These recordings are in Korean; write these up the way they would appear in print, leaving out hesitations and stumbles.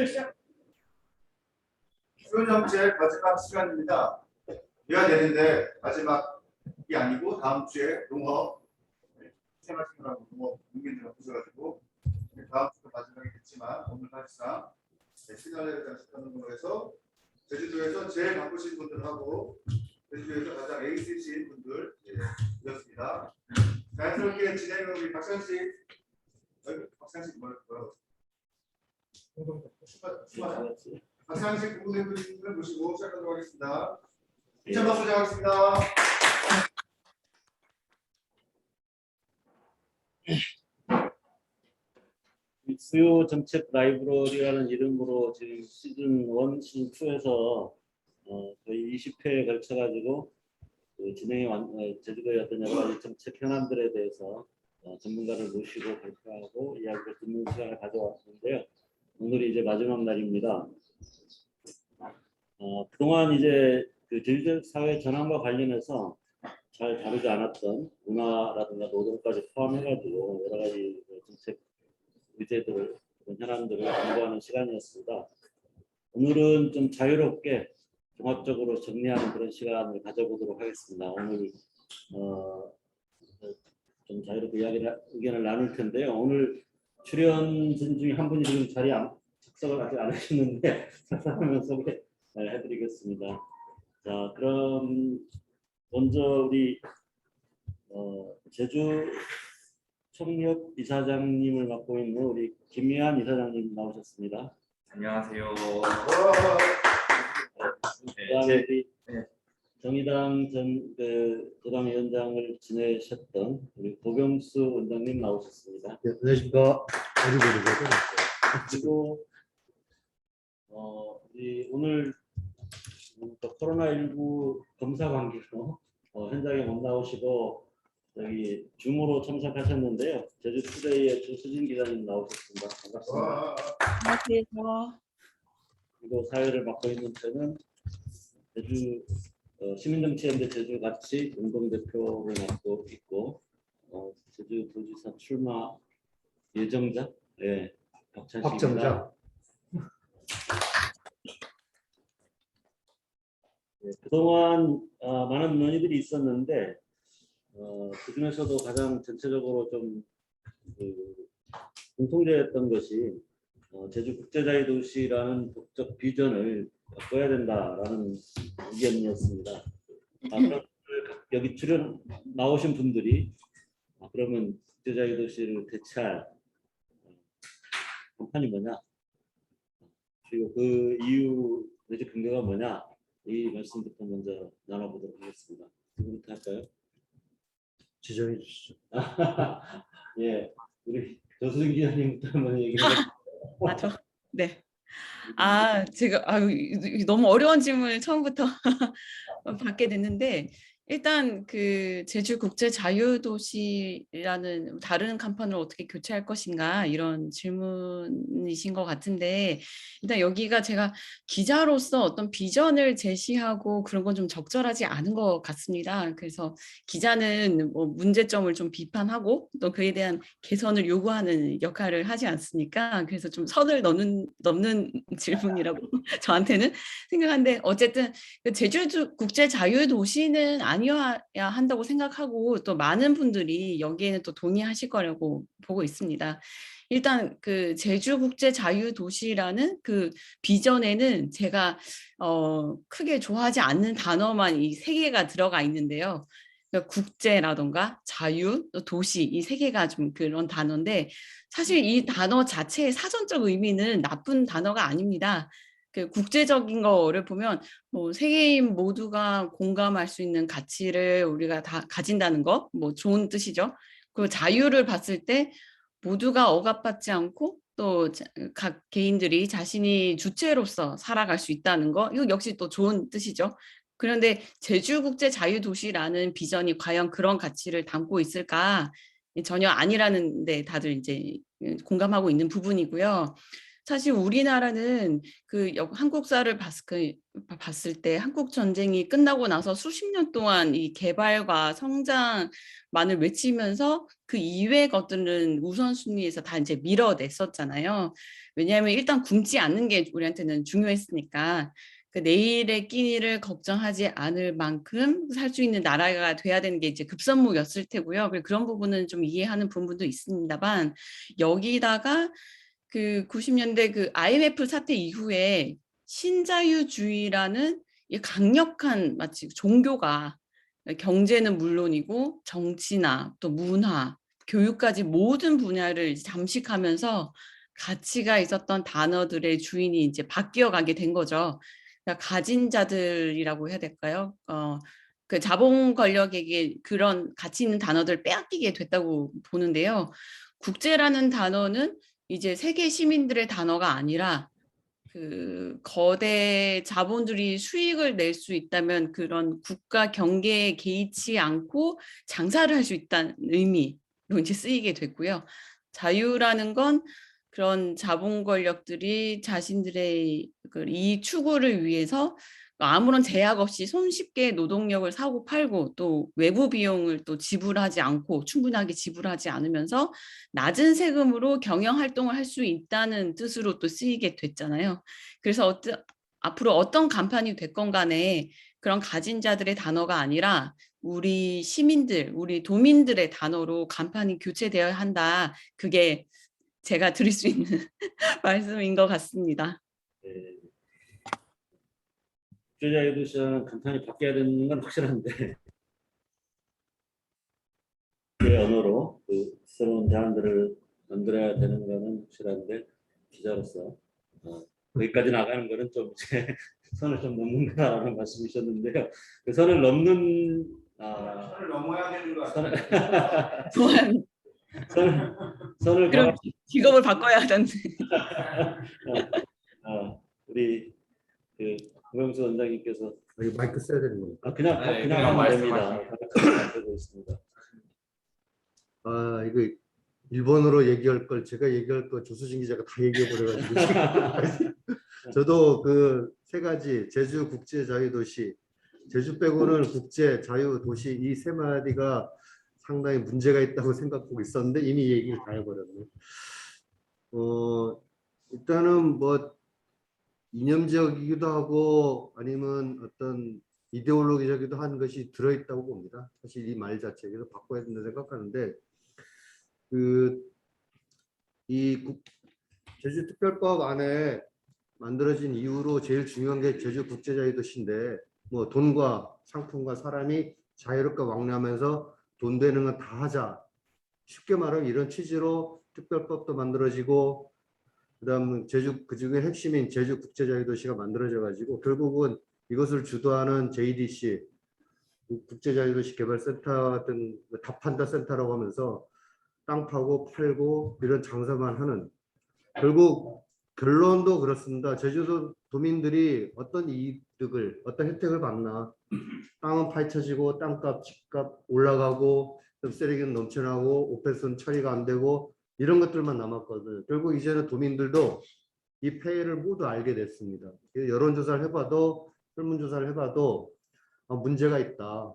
수요 정책 마지막 시간입니다. 비가 내리는데 마지막이 아니고 다음 주에 농업 생활신문하고 농업 국민들과 보셔가지고 다음 주가 마지막이겠지만 오늘 사실상 시나리오를 장식하는 걸로 해서 제주도에서 제일 바쁘신 분들하고 제주도에서 가장 에이스이신 분들 이었습니다. 자연스럽게 진행을 우리 박상식 뭐라고 박상식 부부님을 모시고 시작하도록 하겠습니다. 2차 박수 시작하겠습니다. 수요 정책 라이브러리라는 이름으로 지금 시즌 1, 시즌 2에서 거의 20회에 걸쳐 가지고 제주도의 어떤 여러 가지 정책 현안들에 대해서 전문가를 모시고 발표하고 이야기를 듣는 시간을 가져왔는데요. 오늘이 이제 마지막 날입니다. 그동안 이제 그 제주도 사회 전환과 관련해서 잘 다루지 않았던 문화라든가 노동까지 포함해가지고 여러 가지 정책 의제들을 현안들을 공부하는 시간이었습니다. 오늘은 좀 자유롭게 종합적으로 정리하는 그런 시간을 가져보도록 하겠습니다. 오늘 좀 자유롭게 의견을 나눌 텐데요. 오늘 출연진 중에 한 분이 지금 자리에 착석을 아직 안 하셨는데 착석하면서 소개해드리겠습니다. 자, 그럼 먼저 우리 제주 총협 이사장님을 맡고 있는 우리 김미한 이사장님 나오셨습니다. 안녕하세요. 그다음에 정의당 전 도당위원장을 지내셨던 우리 고병수 원장님 나오셨습니다. 네, 안녕하십니까. 그리고 우리 오늘 코로나19 검사 관계로 현장에 못 나오시고 여기 줌으로 참석하셨는데요. 제주투데이의 주수진 기자님 나오셨습니다. 반갑습니다. 안녕하세요. 그리고 사회를 맡고 있는 저는 제주 시민정치연대 제주같이 공동대표를 맡고 있고 제주도지사 출마 예정자 박찬식입니다. 그동안 많은 논의들이 있었는데 그 중에서도 가장 전체적으로 좀 공통되었던 것이 제주 국제자유도시라는 국적 비전을 바꿔야 된다라는 의견이었습니다. 그럼 여기 나오신 분들이 그러면 국제자유도시를 대체할 방편이 뭐냐, 그리고 그 이유 내지 근거가 뭐냐, 이 말씀부터 먼저 나눠보도록 하겠습니다. 누구부터 할까요? 지정해 주시죠. 예, 우리 조수진 기자님부터 한번 얘기해 주세요. 네. 제가 너무 어려운 질문을 처음부터 받게 됐는데, 일단 그 제주 국제 자유도시라는 다른 간판을 어떻게 교체할 것인가 이런 질문이신 것 같은데, 일단 여기가 제가 기자로서 어떤 비전을 제시하고 그런 건 좀 적절하지 않은 것 같습니다. 그래서 기자는 뭐 문제점을 좀 비판하고 또 그에 대한 개선을 요구하는 역할을 하지 않습니까? 그래서 좀 선을 넘는 질문이라고 저한테는 생각하는데, 어쨌든 제주 국제 자유도시는 아니어야 한다고 생각하고 또 많은 분들이 여기에는 또 동의하실 거라고 보고 있습니다. 일단 그 제주 국제 자유도시라는 그 비전에는 제가 크게 좋아하지 않는 단어만 이 세 개가 들어가 있는데요. 그러니까 국제라던가 자유, 도시 이 세 개가 좀 그런 단어인데, 사실 이 단어 자체의 사전적 의미는 나쁜 단어가 아닙니다. 그 국제적인 거를 보면 뭐 세계인 모두가 공감할 수 있는 가치를 우리가 다 가진다는 거, 뭐 좋은 뜻이죠. 그리고 자유를 봤을 때 모두가 억압받지 않고 또 각 개인들이 자신이 주체로서 살아갈 수 있다는 거, 이거 역시 또 좋은 뜻이죠. 그런데 제주국제자유도시라는 비전이 과연 그런 가치를 담고 있을까? 전혀 아니라는 데 다들 이제 공감하고 있는 부분이고요. 사실 우리나라는 한국사를 봤을 때 한국 전쟁이 끝나고 나서 수십 년 동안 이 개발과 성장만을 외치면서 그 이외의 것들은 우선순위에서 다 이제 밀어냈었잖아요. 왜냐하면 일단 굶지 않는 게 우리한테는 중요했으니까. 그 내일의 끼니를 걱정하지 않을 만큼 살 수 있는 나라가 돼야 되는 게 이제 급선무였을 테고요. 그런 부분은 좀 이해하는 부분도 있습니다만, 여기다가 그 90년대 그 IMF 사태 이후에 신자유주의라는 이 강력한 마치 종교가 경제는 물론이고 정치나 또 문화, 교육까지 모든 분야를 잠식하면서 가치가 있었던 단어들의 주인이 이제 바뀌어 가게 된 거죠. 그러니까 가진 자들이라고 해야 될까요? 그 자본 권력에게 그런 가치 있는 단어들을 빼앗기게 됐다고 보는데요. 국제라는 단어는 이제 세계 시민들의 단어가 아니라 그 거대 자본들이 수익을 낼 수 있다면 그런 국가 경계에 개의치 않고 장사를 할 수 있다는 의미로 이제 쓰이게 됐고요. 자유라는 건 그런 자본 권력들이 자신들의 그 이익 추구를 위해서 아무런 제약 없이 손쉽게 노동력을 사고 팔고 또 외부 비용을 또 지불하지 않고 충분하게 지불하지 않으면서 낮은 세금으로 경영 활동을 할 수 있다는 뜻으로 또 쓰이게 됐잖아요. 그래서 앞으로 어떤 간판이 됐건 간에 그런 가진 자들의 단어가 아니라 우리 시민들, 우리 도민들의 단어로 간판이 교체되어야 한다. 그게 제가 드릴 수 있는 말씀인 것 같습니다. 네. 국제자유 도시는 간판이 바뀌어야 되는 건 확실한데 그 언어로 그 새로운 대안들을 만들어야 되는 거는 확실한데 기자로서 거기까지 나가는 거는 좀 제 선을 좀 넘는다라는 말씀이셨는데요. 그 선을 넘는 선을 넘어야 되는 거 선을 같아요. 선을 그럼 직업을 바꿔야 하던데. 우리 그 고명수 원장님께서 여기 마이크 써야 되는 겁니까? 그냥 그냥 하면 됩니다. 말씀하시면. 있습니다. 이거 일본어로 얘기할 걸 제가 얘기할 거 조수진 기자가 다 얘기해 버려가지고 저도 그 세 가지 제주 국제 자유도시, 제주 빼고는 국제 자유도시 이 세 마디가 상당히 문제가 있다고 생각하고 있었는데 이미 얘기를 다 해버렸네. 일단은 뭐 이념적이기도 하고 아니면 어떤 이데올로기적이기도 한 것이 들어있다고 봅니다. 사실 이 말 자체에 서 바꿔야 된다 생각하는데 이 제주특별법 안에 만들어진 이후로 제일 중요한 게 제주 국제자유도시인데 뭐 돈과 상품과 사람이 자유롭게 왕래하면서 돈 되는 건 다 하자. 쉽게 말하면 이런 취지로 특별법도 만들어지고 그다음 제주 그중에 핵심인 제주 국제자유도시가 만들어져 가지고 결국은 이것을 주도하는 JDC 국제자유도시 개발센터 같은 다판다 센터라고 하면서 땅 파고 팔고 이런 장사만 하는 결국 결론도 그렇습니다. 제주도 도민들이 어떤 이득을 어떤 혜택을 받나 땅은 파헤쳐지고 땅값 집값 올라가고 쓰레기는 넘쳐나고 오페슨 처리가 안 되고 이런 것들만 남았거든요. 결국 이제는 도민들도 이 폐해를 모두 알게 됐습니다. 여론조사를 해봐도 설문조사를 해봐도 문제가 있다.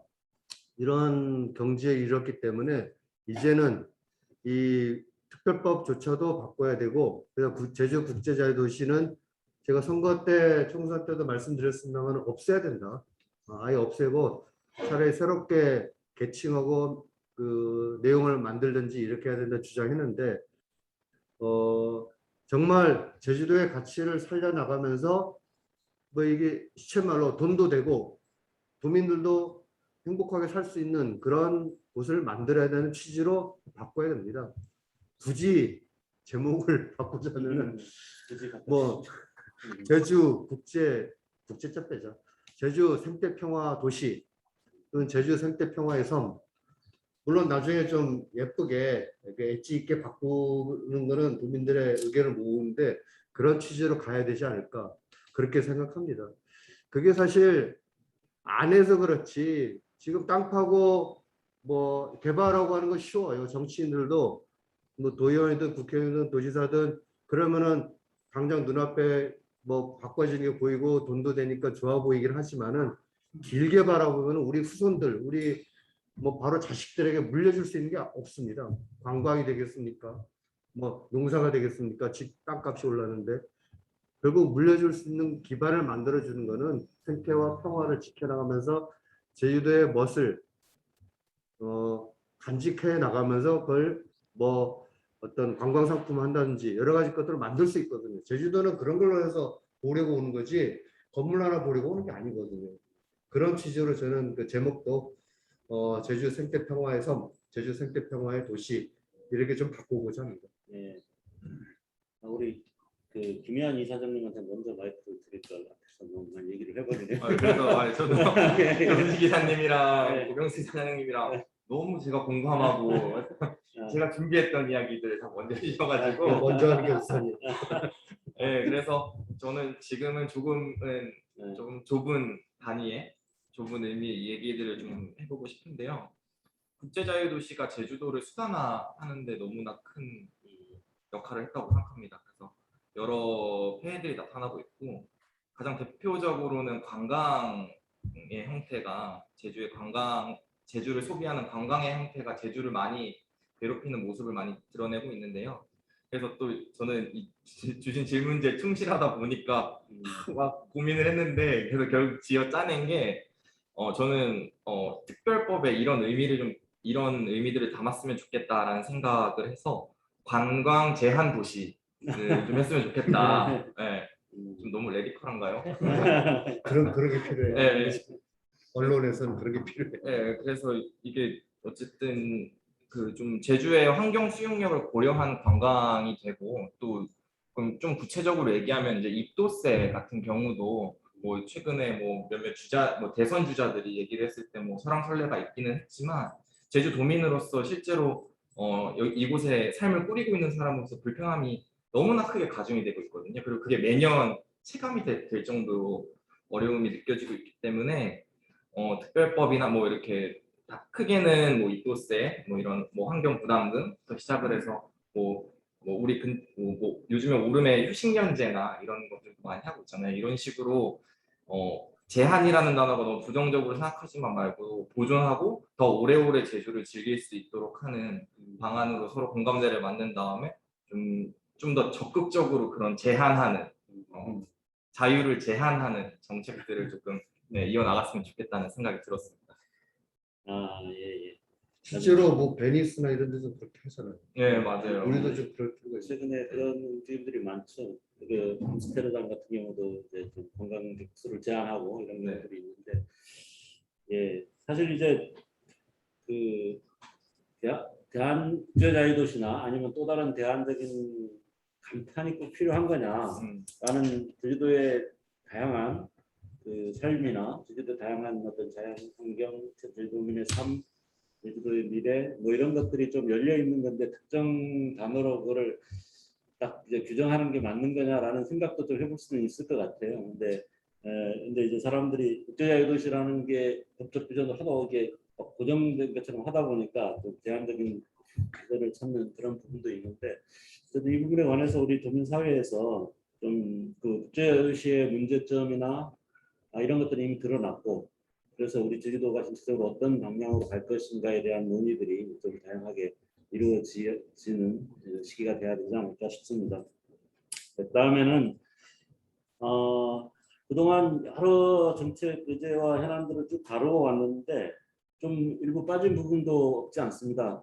이런 경지에 이르렀기 때문에 이제는 이 특별법조차도 바꿔야 되고 그래서 제주 국제자유도시는 제가 선거 때 총선 때도 말씀드렸습니다만 없애야 된다. 아예 없애고 차라리 새롭게 개칭하고 그 내용을 만들든지 이렇게 해야 된다 주장했는데 정말 제주도의 가치를 살려나가면서 뭐 이게 시쳇말로 돈도 되고 도민들도 행복하게 살 수 있는 그런 곳을 만들어야 되는 취지로 바꿔야 됩니다. 굳이 제목을 바꾸자면은 뭐 제주 국제자 빼자. 제주 생태평화 도시 또는 제주 생태평화의 섬. 물론 나중에 좀 예쁘게 엣지 있게 바꾸는 거는 도민들의 의견을 모으는데 그런 취지로 가야 되지 않을까 그렇게 생각합니다. 그게 사실 안 해서 그렇지 지금 땅 파고 뭐 개발하고 하는 건 쉬워요. 정치인들도 뭐 도의원이든 국회의원이든 도지사든 그러면은 당장 눈앞에 뭐 바꿔지는 게 보이고 돈도 되니까 좋아 보이긴 하지만은 길게 바라보면 우리 후손들, 우리 뭐 바로 자식들에게 물려줄 수 있는 게 없습니다. 관광이 되겠습니까? 뭐 농사가 되겠습니까? 집 땅값이 올랐는데 결국 물려줄 수 있는 기반을 만들어 주는 거는 생태와 평화를 지켜나가면서 제주도의 멋을 간직해 나가면서 그걸 뭐 어떤 관광 상품 한다든지 여러 가지 것들을 만들 수 있거든요. 제주도는 그런 걸로 해서 보려고 오는 거지 건물 하나 보려고 오는 게 아니거든요. 그런 취지로 저는 그 제목도 제주 생태 평화의 섬, 제주 생태 평화의 도시 이렇게 좀 바꾸고자 합니다. 예. 우리 그 김희한 이사장님한테 먼저 마이크를 드릴까 앞에서 너무 많이 얘기를 해버리네요. 그래서 저도 예. 전지 기사님이랑 네. 고병수 사장님이랑 너무 제가 공감하고 제가 준비했던 이야기들 다 먼저 해주셔가지고 먼저 하는 게 우선이에요. 네, 그래서 저는 지금은 조금은 네. 좀 좁은 단위의 좁은 의미의 얘기들을 좀 해보고 싶은데요. 국제자유도시가 제주도를 수단화하는데 너무나 큰 역할을 했다고 생각합니다. 그래서 여러 폐해들이 나타나고 있고 가장 대표적으로는 관광의 형태가 제주를 소비하는 관광의 형태가 제주를 많이 괴롭히는 모습을 많이 드러내고 있는데요. 그래서 또 저는 이 주신 질문지에 충실하다 보니까 막 고민을 했는데 그래서 결국 지어 짜낸 게 저는 특별법에 이런 의미들을 담았으면 좋겠다라는 생각을 해서 관광 제한 도시를 좀 했으면 좋겠다. 네, 좀 너무 레디컬한가요? 그런 게 필요해요. 네, 언론에서는 그런 게 필요해요. 네, 그래서 이게 어쨌든 그 좀 제주의 환경 수용력을 고려한 관광이 되고 또 그럼 좀 구체적으로 얘기하면 이제 입도세 같은 경우도 뭐 최근에 뭐 몇몇 대선 주자들이 얘기를 했을 때 뭐 설왕설래가 있기는 했지만 제주 도민으로서 실제로 이곳에 삶을 꾸리고 있는 사람으로서 불편함이 너무나 크게 가중이 되고 있거든요. 그리고 그게 매년 체감이 될 정도로 어려움이 느껴지고 있기 때문에 특별법이나 뭐 이렇게 다 크게는 뭐 입도세, 뭐 이런 뭐 환경 부담금부터 시작을 해서 뭐 요즘에 오름의 휴식연제나 이런 것들도 많이 하고 있잖아요. 이런 식으로 제한이라는 단어가 너무 부정적으로 생각하지만 말고 보존하고 더 오래오래 제주를 즐길 수 있도록 하는 방안으로 서로 공감대를 만든 다음에 좀 더 적극적으로 그런 제한하는 자유를 제한하는 정책들을 조금 이어나갔으면 좋겠다는 생각이 들었습니다. 예. 실제로 뭐 베니스나 이런 데서 그렇게 하잖아요. 네, 맞아요. 우리도 좀 그럴 필요가 있어요. 최근에 그런 움직임들이 많죠. 그 암스테르담 같은 경우도 이제 좀 관광객 수를 제한하고 이런 네. 것들이 있는데, 예, 사실 이제 그 대한 국제자유도시나 아니면 또 다른 대안적인 감탄이 꼭 필요한 거냐라는 제주도의 다양한 그 삶이나 제주도 다양한 어떤 자연 환경, 제주도민의 삶, 제주도의 미래 뭐 이런 것들이 좀 열려 있는 건데 특정 단어로 그거를 딱 이제 규정하는 게 맞는 거냐라는 생각도 좀 해볼 수는 있을 것 같아요. 근데 이제 사람들이 국제자유도시라는 게 법적 규정을 하도 이게 고정된 것처럼 하다 보니까 또 제한적인 그거를 찾는 그런 부분도 있는데, 저도 이 부분에 관해서 우리 도민 사회에서 좀 그 국제자유도시의 문제점이나 이런 것들이 이미 드러났고, 그래서 우리 제주도가 전체적으로 어떤 방향으로 갈 것인가에 대한 논의들이 좀 다양하게 이루어지는 시기가 돼야 되지 않을까 싶습니다. 그다음에는 그동안 여러 정책 의제와 현안들을 쭉 다루어 왔는데 좀 일부 빠진 부분도 없지 않습니다.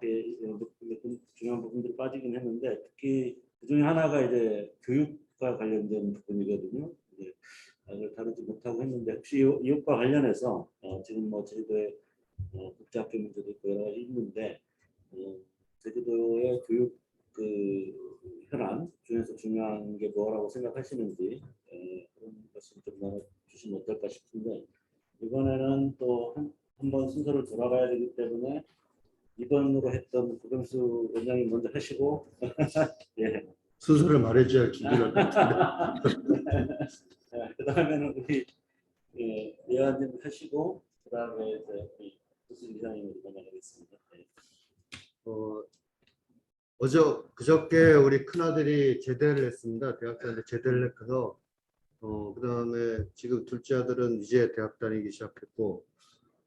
중요한 부분들이 빠지긴 했는데 특히 그 중에 하나가 이제 교육과 관련된 부분이거든요. 그걸 다루지 못하고 했는데 혹시 이것과 관련해서 지금 뭐 제주도의 국제학교 문제도 있고 여러 가지 있는데 제주도의 교육 그 현안 중에서 중요한 게 뭐라고 생각하시는지 그런 것을 좀 나눠주시면 어떨까 싶은데, 이번에는 또 한 번 순서를 돌아가야 되기 때문에 이번으로 했던 고병수 원장님 먼저 하시고 예. 순서를 말해줘야 준비를 할 것 같은데. 그다음에는 우리 예안님 하시고 그다음에 이제 우리 교수 이사님으로 넘어가겠습니다. 그저께 우리 큰아들이 제대를 했습니다. 대학 다니는데 제대를 해서 그다음에 지금 둘째 아들은 이제 대학 다니기 시작했고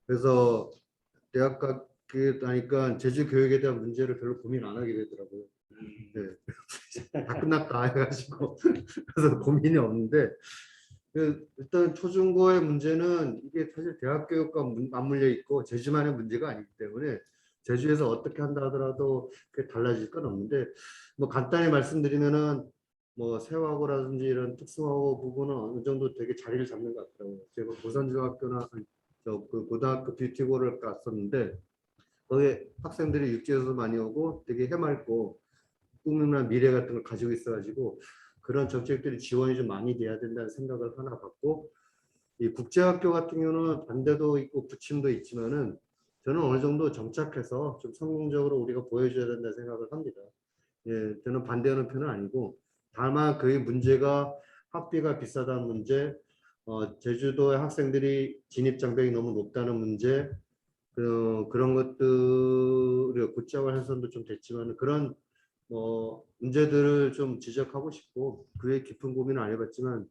그래서 대학 가게 다니까 제주 교육에 대한 문제를 별로 고민 안 하게 되더라고요. 네. 다 끝났다 해가지고 그래서 고민이 없는데 일단 초중고의 문제는 이게 사실 대학 교육과 맞물려 있고 제주만의 문제가 아니기 때문에 제주에서 어떻게 한다 하더라도 그게 달라질 건 없는데 뭐 간단히 말씀드리면은 뭐 세화고라든지 이런 특수화고 부분은 어느 정도 되게 자리를 잡는 것 같더라고요. 제가 고산중학교나 그 고등학교 뷰티고를 갔었는데 거기 학생들이 육지에서 많이 오고 되게 해맑고 꿈이나 미래 같은 걸 가지고 있어가지고 그런 정책들이 지원이 좀 많이 돼야 된다는 생각을 하나 갖고 이 국제학교 같은 경우는 반대도 있고 부침도 있지만은 저는 어느 정도 정착해서 좀 성공적으로 우리가 보여줘야 된다는 생각을 합니다. 예, 저는 반대하는 편은 아니고 다만 그의 문제가 학비가 비싸다는 문제, 제주도의 학생들이 진입 장벽이 너무 높다는 문제, 그런 것들을 곧장을 해서도 좀 됐지만 그런 문제들을 좀 지적하고 싶고 그에 깊은 고민을 안 해봤지만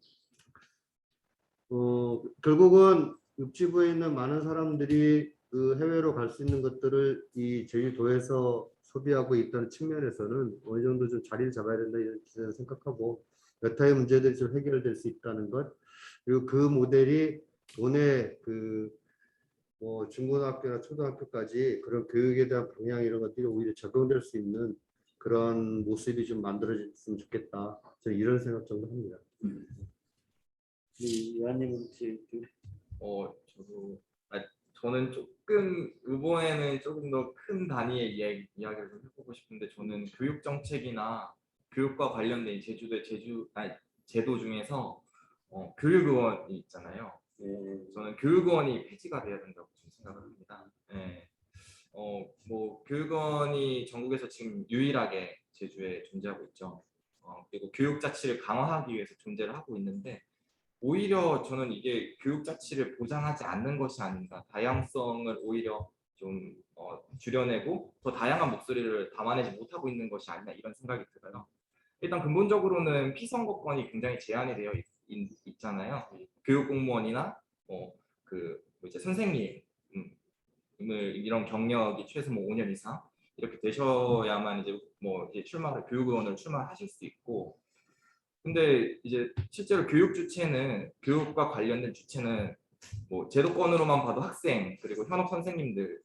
결국은 육지부에 있는 많은 사람들이 그 해외로 갈 수 있는 것들을 이 제주도에서 소비하고 있다는 측면에서는 어느 정도 좀 자리를 잡아야 된다 이런 생각하고 여타의 문제들이 좀 해결될 수 있다는 것 그리고 그 모델이 도내 중고등학교나 초등학교까지 그런 교육에 대한 방향 이런 것들이 오히려 적용될 수 있는 그런 모습이 좀 만들어졌으면 좋겠다. 저는 이런 생각 정도 합니다. 이완님은 혹시 저는 조금 이번에는 조금 더 큰 단위의 이야기를 좀 해보고 싶은데 저는 교육 정책이나 교육과 관련된 제주도의 제도 중에서 교육의원이 있잖아요. 저는 교육원이 폐지가 돼야 된다고 좀 생각을 합니다. 네. 뭐 교육원이 전국에서 지금 유일하게 제주에 존재하고 있죠. 그리고 교육 자치를 강화하기 위해서 존재를 하고 있는데 오히려 저는 이게 교육 자치를 보장하지 않는 것이 아닌가, 다양성을 오히려 좀 줄여내고 더 다양한 목소리를 담아내지 못하고 있는 것이 아니냐 이런 생각이 들어요. 일단 근본적으로는 피선거권이 굉장히 제한이 되어 있잖아요. 교육 공무원이나 이제 선생님을 이런 경력이 최소 5년 이상 이렇게 되셔야만 이제 출마를 교육의원을 출마하실 수 있고. 근데 이제 실제로 교육 주체는 교육과 관련된 주체는 제도권으로만 봐도 학생 그리고 현업 선생님들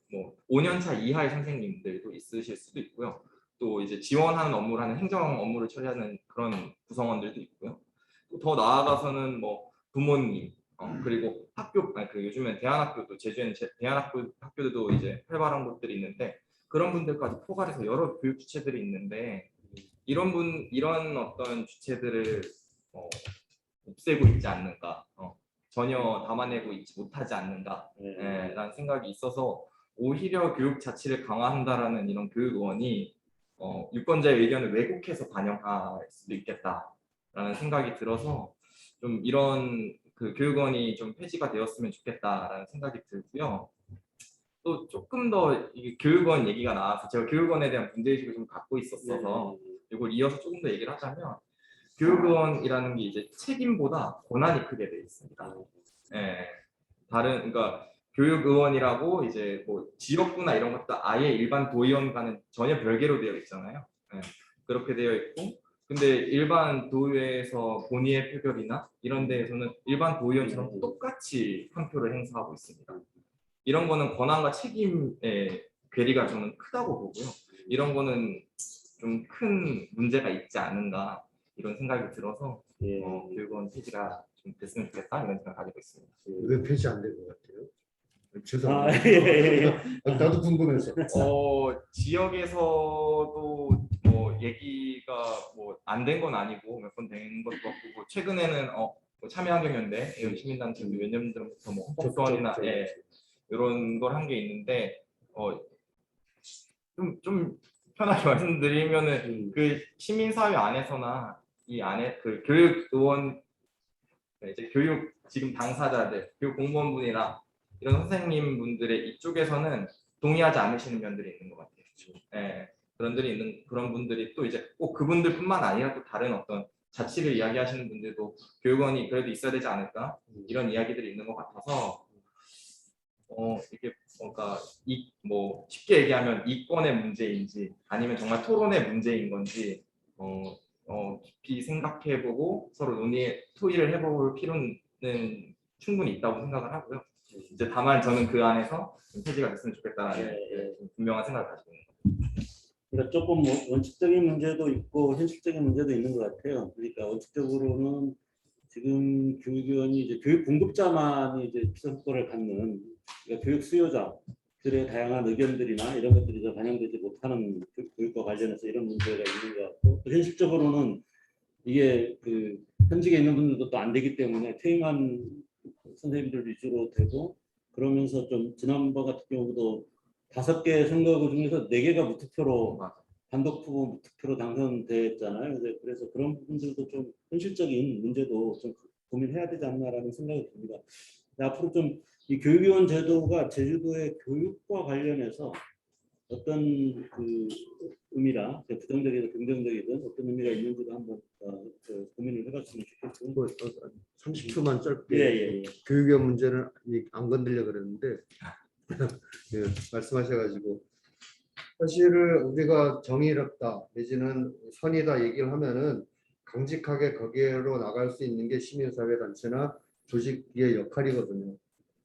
5년차 이하의 선생님들도 있으실 수도 있고요. 또 이제 지원하는 업무를 하는 행정 업무를 처리하는 그런 구성원들도 있고요. 또 더 나아가서는 부모님 그리고 학교 요즘엔 대안학교도 제주에는 대안학교들도 이제 활발한 곳들이 있는데 그런 분들까지 포괄해서 여러 교육 주체들이 있는데 이런 어떤 주체들을 없애고 있지 않는가, 전혀 담아내고 있지 못하지 않는가라는 생각이 있어서 오히려 교육 자치를 강화한다라는 이런 교육원이 유권자의 의견을 왜곡해서 반영할 수도 있겠다라는 생각이 들어서 좀 이런 그 교육원이 좀 폐지가 되었으면 좋겠다라는 생각이 들고요. 또 조금 더 이게 교육원 얘기가 나와서 제가 교육원에 대한 문제의식을 좀 갖고 있었어서 이걸 이어서 조금 더 얘기를 하자면 교육원이라는 게 이제 책임보다 권한이 크게 돼 있습니다. 예, 그러니까 교육의원이라고 이제 지역구나 이런 것도 아예 일반 도의원과는 전혀 별개로 되어 있잖아요. 예, 그렇게 되어 있고 근데 일반 도의회에서 본의의 표결이나 이런 데에서는 일반 도의원처럼 똑같이 한 표를 행사하고 있습니다. 이런 거는 권한과 책임의 괴리가 저는 크다고 보고요. 이런 거는 좀 큰 문제가 있지 않은가 이런 생각이 들어서 교육원 폐지가 좀 됐으면 좋겠다 이런 생각을 가지고 있습니다. 왜 폐지 안 된 것 같아요? 죄송합니다. 나도 궁금해서. 지역에서도 얘기가 안 된 건 아니고 몇 번 된 것도 같고 최근에는 참여환경연대 이런 시민단체도 몇 년 전부터 헌법소원이나 이런 걸 한 게 있는데 좀 편하게 말씀드리면은 그 시민사회 안에서나 이 안에 그 교육의원 이제 교육 지금 당사자들 교육 공무원분이나 이런 선생님분들의 이쪽에서는 동의하지 않으시는 면들이 있는 것 같아요. 그런 분들이 또 이제 꼭 그분들뿐만 아니라 또 다른 어떤 자치를 이야기하시는 분들도 교육원이 그래도 있어야 되지 않을까 이런 이야기들이 있는 것 같아서 이게 뭔가 뭐 쉽게 얘기하면 이권의 문제인지 아니면 정말 토론의 문제인 건지 깊이 생각해보고 서로 토의를 해볼 필요는 충분히 있다고 생각을 하고요. 이제 다만 저는 그 안에서 좀 해지가 됐으면 좋겠다라는 좀 분명한 생각을 가지고 있는 거예요. 그러니까 조금 뭐 원칙적인 문제도 있고 현실적인 문제도 있는 것 같아요. 그러니까 원칙적으로는 지금 교육위원이 이제 교육 공급자만이 이제 피선거를 갖는 그러니까 교육 수요자들의 다양한 의견들이나 이런 것들이 더 반영되지 못하는 교육과 관련해서 이런 문제가 있는 것 같고 또 현실적으로는 이게 그 현직에 있는 분들도 또 안 되기 때문에 퇴임한 선생님들 위주로 되고 그러면서 좀 지난번 같은 경우도 5개 선거구 중에서 4개가 무투표로 단독 후보 무투표로 당선됐잖아요. 그래서 그런 부분들도 좀 현실적인 문제도 좀 고민해야 되지 않나라는 생각이 듭니다. 앞으로 좀 이 교육위원 제도가 제주도의 교육과 관련해서 어떤 그 의미라 부정적이든 긍정적이든 어떤 의미가 있는지도 한번 고민을 해봤으면 좋겠고요. 뭐 30초만 짧게 예. 교육위원 문제는 안 건드려 그랬는데 예, 말씀하셔가지고 사실을 우리가 정의롭다 내지는 선이다 얘기를 하면은 강직하게 거기로 나갈 수 있는 게 시민사회단체나 조직의 역할이거든요.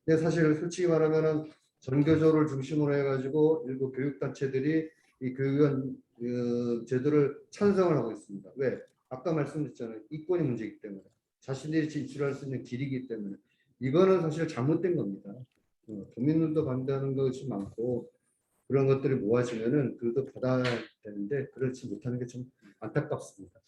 근데 사실 솔직히 말하면은 전교조를 중심으로 해가지고 일부 교육단체들이 이 교육위원 제도를 찬성을 하고 있습니다. 왜? 아까 말씀드렸잖아요. 이권이 문제이기 때문에 자신들이 진출할 수 있는 길이기 때문에 이거는 사실 잘못된 겁니다. 도민들도 반대하는 것이 많고 그런 것들이 모아지면은 그것도 받아야 되는데 그렇지 못하는 게 좀 안타깝습니다.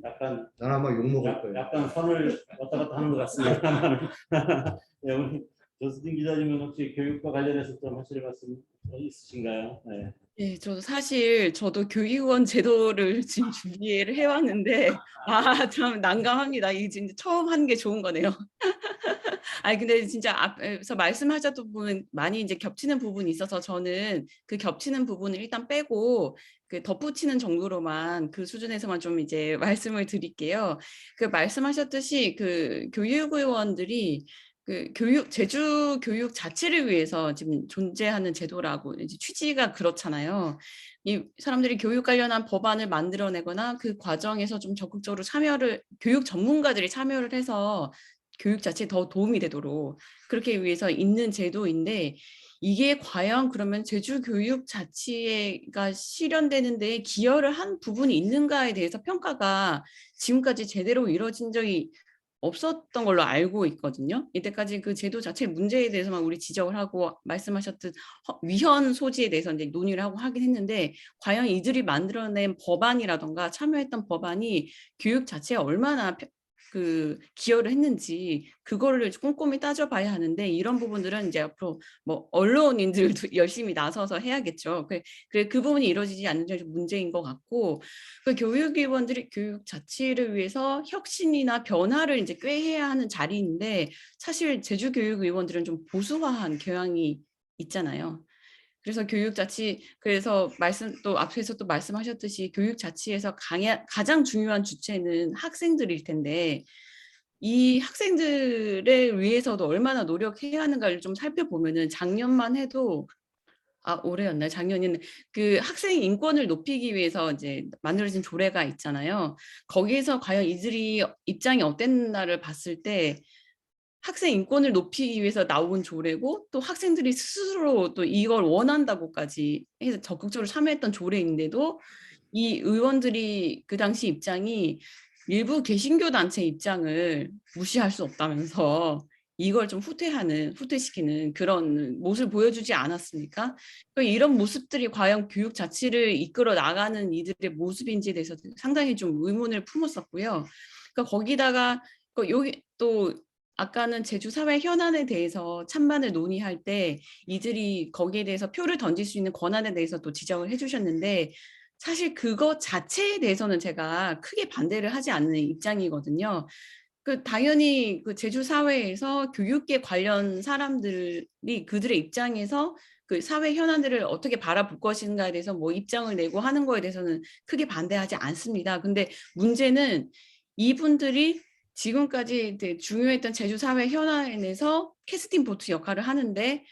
약간 난 아마 욕 먹을 거예요. 약간 선을 왔다 갔다 하는 것 같습니다. 네, 우리 조수진 기자님은 혹시 교육과 관련해서 좀 하실 말씀 있으신가요? 네. 네, 저도 교육원 제도를 지금 준비를 해왔는데 참 난감합니다. 이게 진짜 처음 하는 게 좋은 거네요. 아니 근데 진짜 앞에서 말씀하셨던 부분 많이 이제 겹치는 부분이 있어서 저는 그 겹치는 부분을 일단 빼고 그 덧붙이는 정도로만 그 수준에서만 좀 이제 말씀을 드릴게요. 그 말씀하셨듯이 그 교육의원들이 그 제주 교육 자체를 위해서 지금 존재하는 제도라고 이제 취지가 그렇잖아요. 이 사람들이 교육 관련한 법안을 만들어내거나 그 과정에서 좀 적극적으로 교육 전문가들이 참여를 해서 교육 자체에 더 도움이 되도록 그렇게 위해서 있는 제도인데 이게 과연 그러면 제주 교육 자치가 실현되는 데 기여를 한 부분이 있는가에 대해서 평가가 지금까지 제대로 이루어진 적이 없었던 걸로 알고 있거든요. 이때까지 그 제도 자체의 문제에 대해서만 우리 지적을 하고 말씀하셨듯 위헌 소지에 대해서 이제 논의를 하고 하긴 했는데 과연 이들이 만들어낸 법안이라던가 참여했던 법안이 교육 자체에 얼마나 그 기여를 했는지 그거를 꼼꼼히 따져봐야 하는데 이런 부분들은 이제 앞으로 뭐 언론인들도 열심히 나서서 해야겠죠. 그 부분이 이루어지지 않는 점이 문제인 것 같고 그 교육위원들이 교육 자치를 위해서 혁신이나 변화를 이제 꾀해야 하는 자리인데 사실 제주교육위원들은 좀 보수화한 경향이 있잖아요. 그래서 그래서 앞에서 또 말씀하셨듯이 교육자치에서 가장 중요한 주체는 학생들일 텐데 이 학생들을 위해서도 얼마나 노력해야 하는가를 좀 살펴보면은 작년만 해도 올해였나요? 작년에는 그 학생 인권을 높이기 위해서 이제 만들어진 조례가 있잖아요. 거기에서 과연 이들이 입장이 어땠나를 봤을 때 학생 인권을 높이기 위해서 나온 조례고 또 학생들이 스스로 또 이걸 원한다고까지 해서 적극적으로 참여했던 조례인데도 이 의원들이 그 당시 입장이 일부 개신교 단체 입장을 무시할 수 없다면서 이걸 좀 후퇴시키는 그런 모습을 보여주지 않았습니까? 이런 모습들이 과연 교육 자치를 이끌어 나가는 이들의 모습인지에 대해서 상당히 좀 의문을 품었었고요. 그러니까 거기다가 여기 또 아까는 제주 사회 현안에 대해서 찬반을 논의할 때 이들이 거기에 대해서 표를 던질 수 있는 권한에 대해서 또 지적을 해주셨는데 사실 그것 자체에 대해서는 제가 크게 반대를 하지 않는 입장이거든요. 당연히 그 제주 사회에서 교육계 관련 사람들이 그들의 입장에서 그 사회 현안들을 어떻게 바라볼 것인가에 대해서 뭐 입장을 내고 하는 거에 대해서는 크게 반대하지 않습니다. 근데 문제는 이분들이 지금까지 되게 중요했던 제주 사회 현안에서 캐스팅 보트 역할을 하는데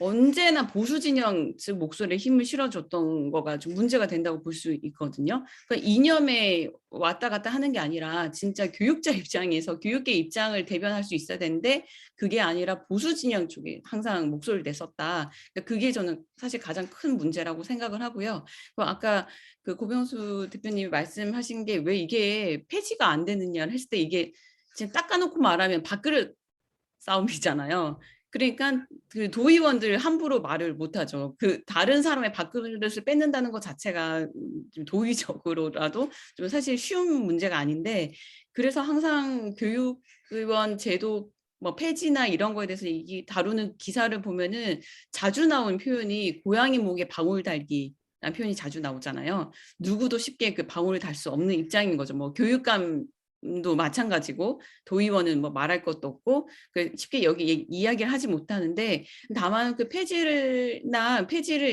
언제나 보수 진영 측 목소리에 힘을 실어줬던 거가 좀 문제가 된다고 볼 수 있거든요. 그러니까 이념에 왔다 갔다 하는 게 아니라 진짜 교육자 입장에서 교육계 입장을 대변할 수 있어야 되는데 그게 아니라 보수 진영 쪽에 항상 목소리를 냈었다. 그러니까 그게 저는 사실 가장 큰 문제라고 생각을 하고요. 아까 그 고병수 대표님이 말씀하신 게 왜 이게 폐지가 안 되느냐 했을 때 이게 지금 닦아놓고 말하면 밥그릇 싸움이잖아요. 그러니까 그 도의원들 함부로 말을 못하죠. 그 다른 사람의 밥그릇을 뺏는다는 것 자체가 좀 도의적으로라도 좀 사실 쉬운 문제가 아닌데 그래서 항상 교육의원 제도 뭐 폐지나 이런 거에 대해서 다루는 기사를 보면은 자주 나온 표현이 고양이 목에 방울 달기 라는 표현이 자주 나오잖아요. 누구도 쉽게 그 방울을 달 수 없는 입장인 거죠. 뭐 교육감도 마찬가지고 도의원은 뭐 말할 것도 없고 쉽게 여기 이야기를 하지 못하는데 다만 그 폐지를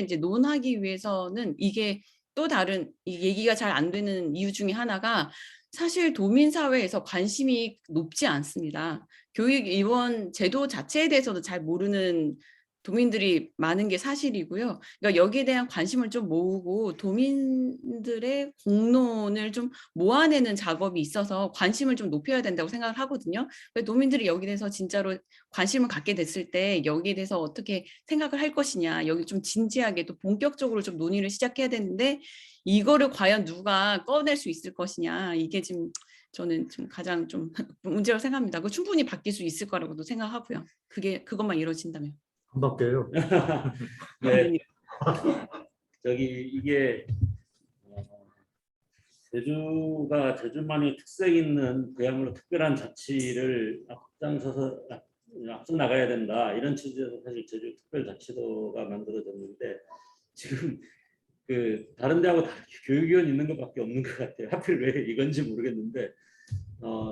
이제 논하기 위해서는 이게 또 다른 이 얘기가 잘 안 되는 이유 중에 하나가 사실 도민 사회에서 관심이 높지 않습니다. 교육위원 제도 자체에 대해서도 잘 모르는 도민들이 많은 게 사실이고요. 그러니까 여기에 대한 관심을 좀 모으고 도민들의 공론을 좀 모아내는 작업이 있어서 관심을 좀 높여야 된다고 생각을 하거든요. 도민들이 여기에 대해서 진짜로 관심을 갖게 됐을 때 여기에 대해서 어떻게 생각을 할 것이냐, 여기 좀 진지하게 또 본격적으로 좀 논의를 시작해야 되는데 이거를 과연 누가 꺼낼 수 있을 것이냐, 이게 지금 저는 좀 가장 좀 문제라고 생각합니다. 그 충분히 바뀔 수 있을 거라고도 생각하고요. 그것만 이루어진다면. 안 바뀌어요. 네. 이게 제주가 제주만의 특색 있는 그야말로 특별한 자치를 앞서 나가야 된다 이런 취지에서 사실 제주 특별자치도가 만들어졌는데 지금 그 다른 데하고 다르게 교육위원 있는 것밖에 없는 것 같아요. 하필 왜 이건지 모르겠는데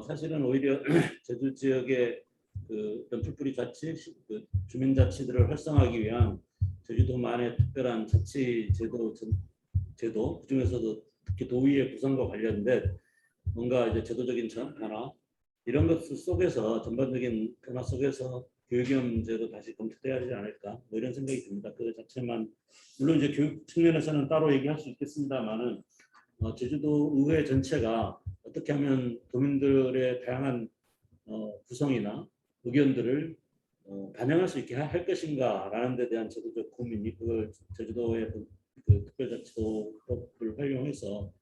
사실은 오히려 제주 지역의 그 풀뿌리 자치, 그 주민자치들을 활성화하기 위한 제주도만의 특별한 자치 제도 그중에서도 특히 도의의 구성과 관련된 뭔가 이제 제도적인 변화 이런 것들 속에서 전반적인 변화 속에서 교육위원 문제도 다시 검토돼야 하지 않을까 뭐 이런 생각이 듭니다. 그 자체만 물론 이제 교육 측면에서는 따로 얘기할 수 있겠습니다만은 제주도 의회 전체가 어떻게 하면 도민들의 다양한 구성이나 의견들을 반영할 수 있게 할 것인가라는 데 대한 제도적 고민이 그걸 제주도의 그 특별자치도법을 활용해서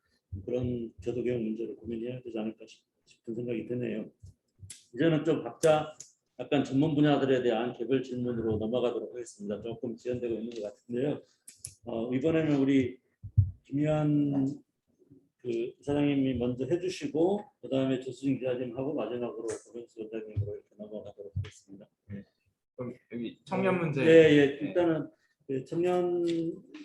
그런 제도 개혁 문제를 고민해야 되지 않을까 싶은 생각이 드네요. 이제는 좀 각자 약간 전문 분야들에 대한 개별 질문으로 넘어가도록 하겠습니다. 조금 지연되고 있는 것 같은데요. 이번에는 우리 김희안 그 사장님이 먼저 해주시고 그 다음에 조수진 기자님하고 마지막으로 고병수 원장님으로 이렇게 넘어가도록 하겠습니다. 그럼 여기 청년 문제. 예. 일단은 그 청년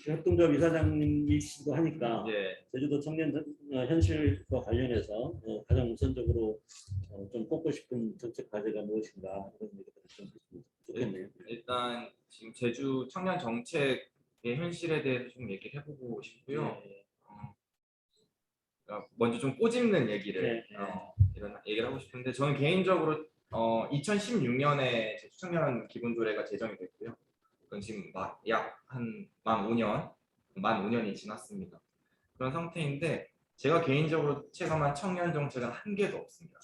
협동조합 이사장님이시기도 하니까 제주도 청년 현실과 관련해서 가장 우선적으로 좀 꼽고 싶은 정책 과제가 무엇인가 이런 얘기를 좀 했으면 좋겠네요. 일단 지금 제주 청년 정책의 현실에 대해서 좀 얘기를 해보고 싶고요. 먼저 좀 꼬집는 얘기를 이런 얘기를 하고 싶은데 저는 개인적으로 2016년에 제주 청년 기본조례가 제정이 됐고요. 그건 지금 약 한 만 5년이 지났습니다. 그런 상태인데 제가 개인적으로 체감한 청년 정책은 한 개도 없습니다.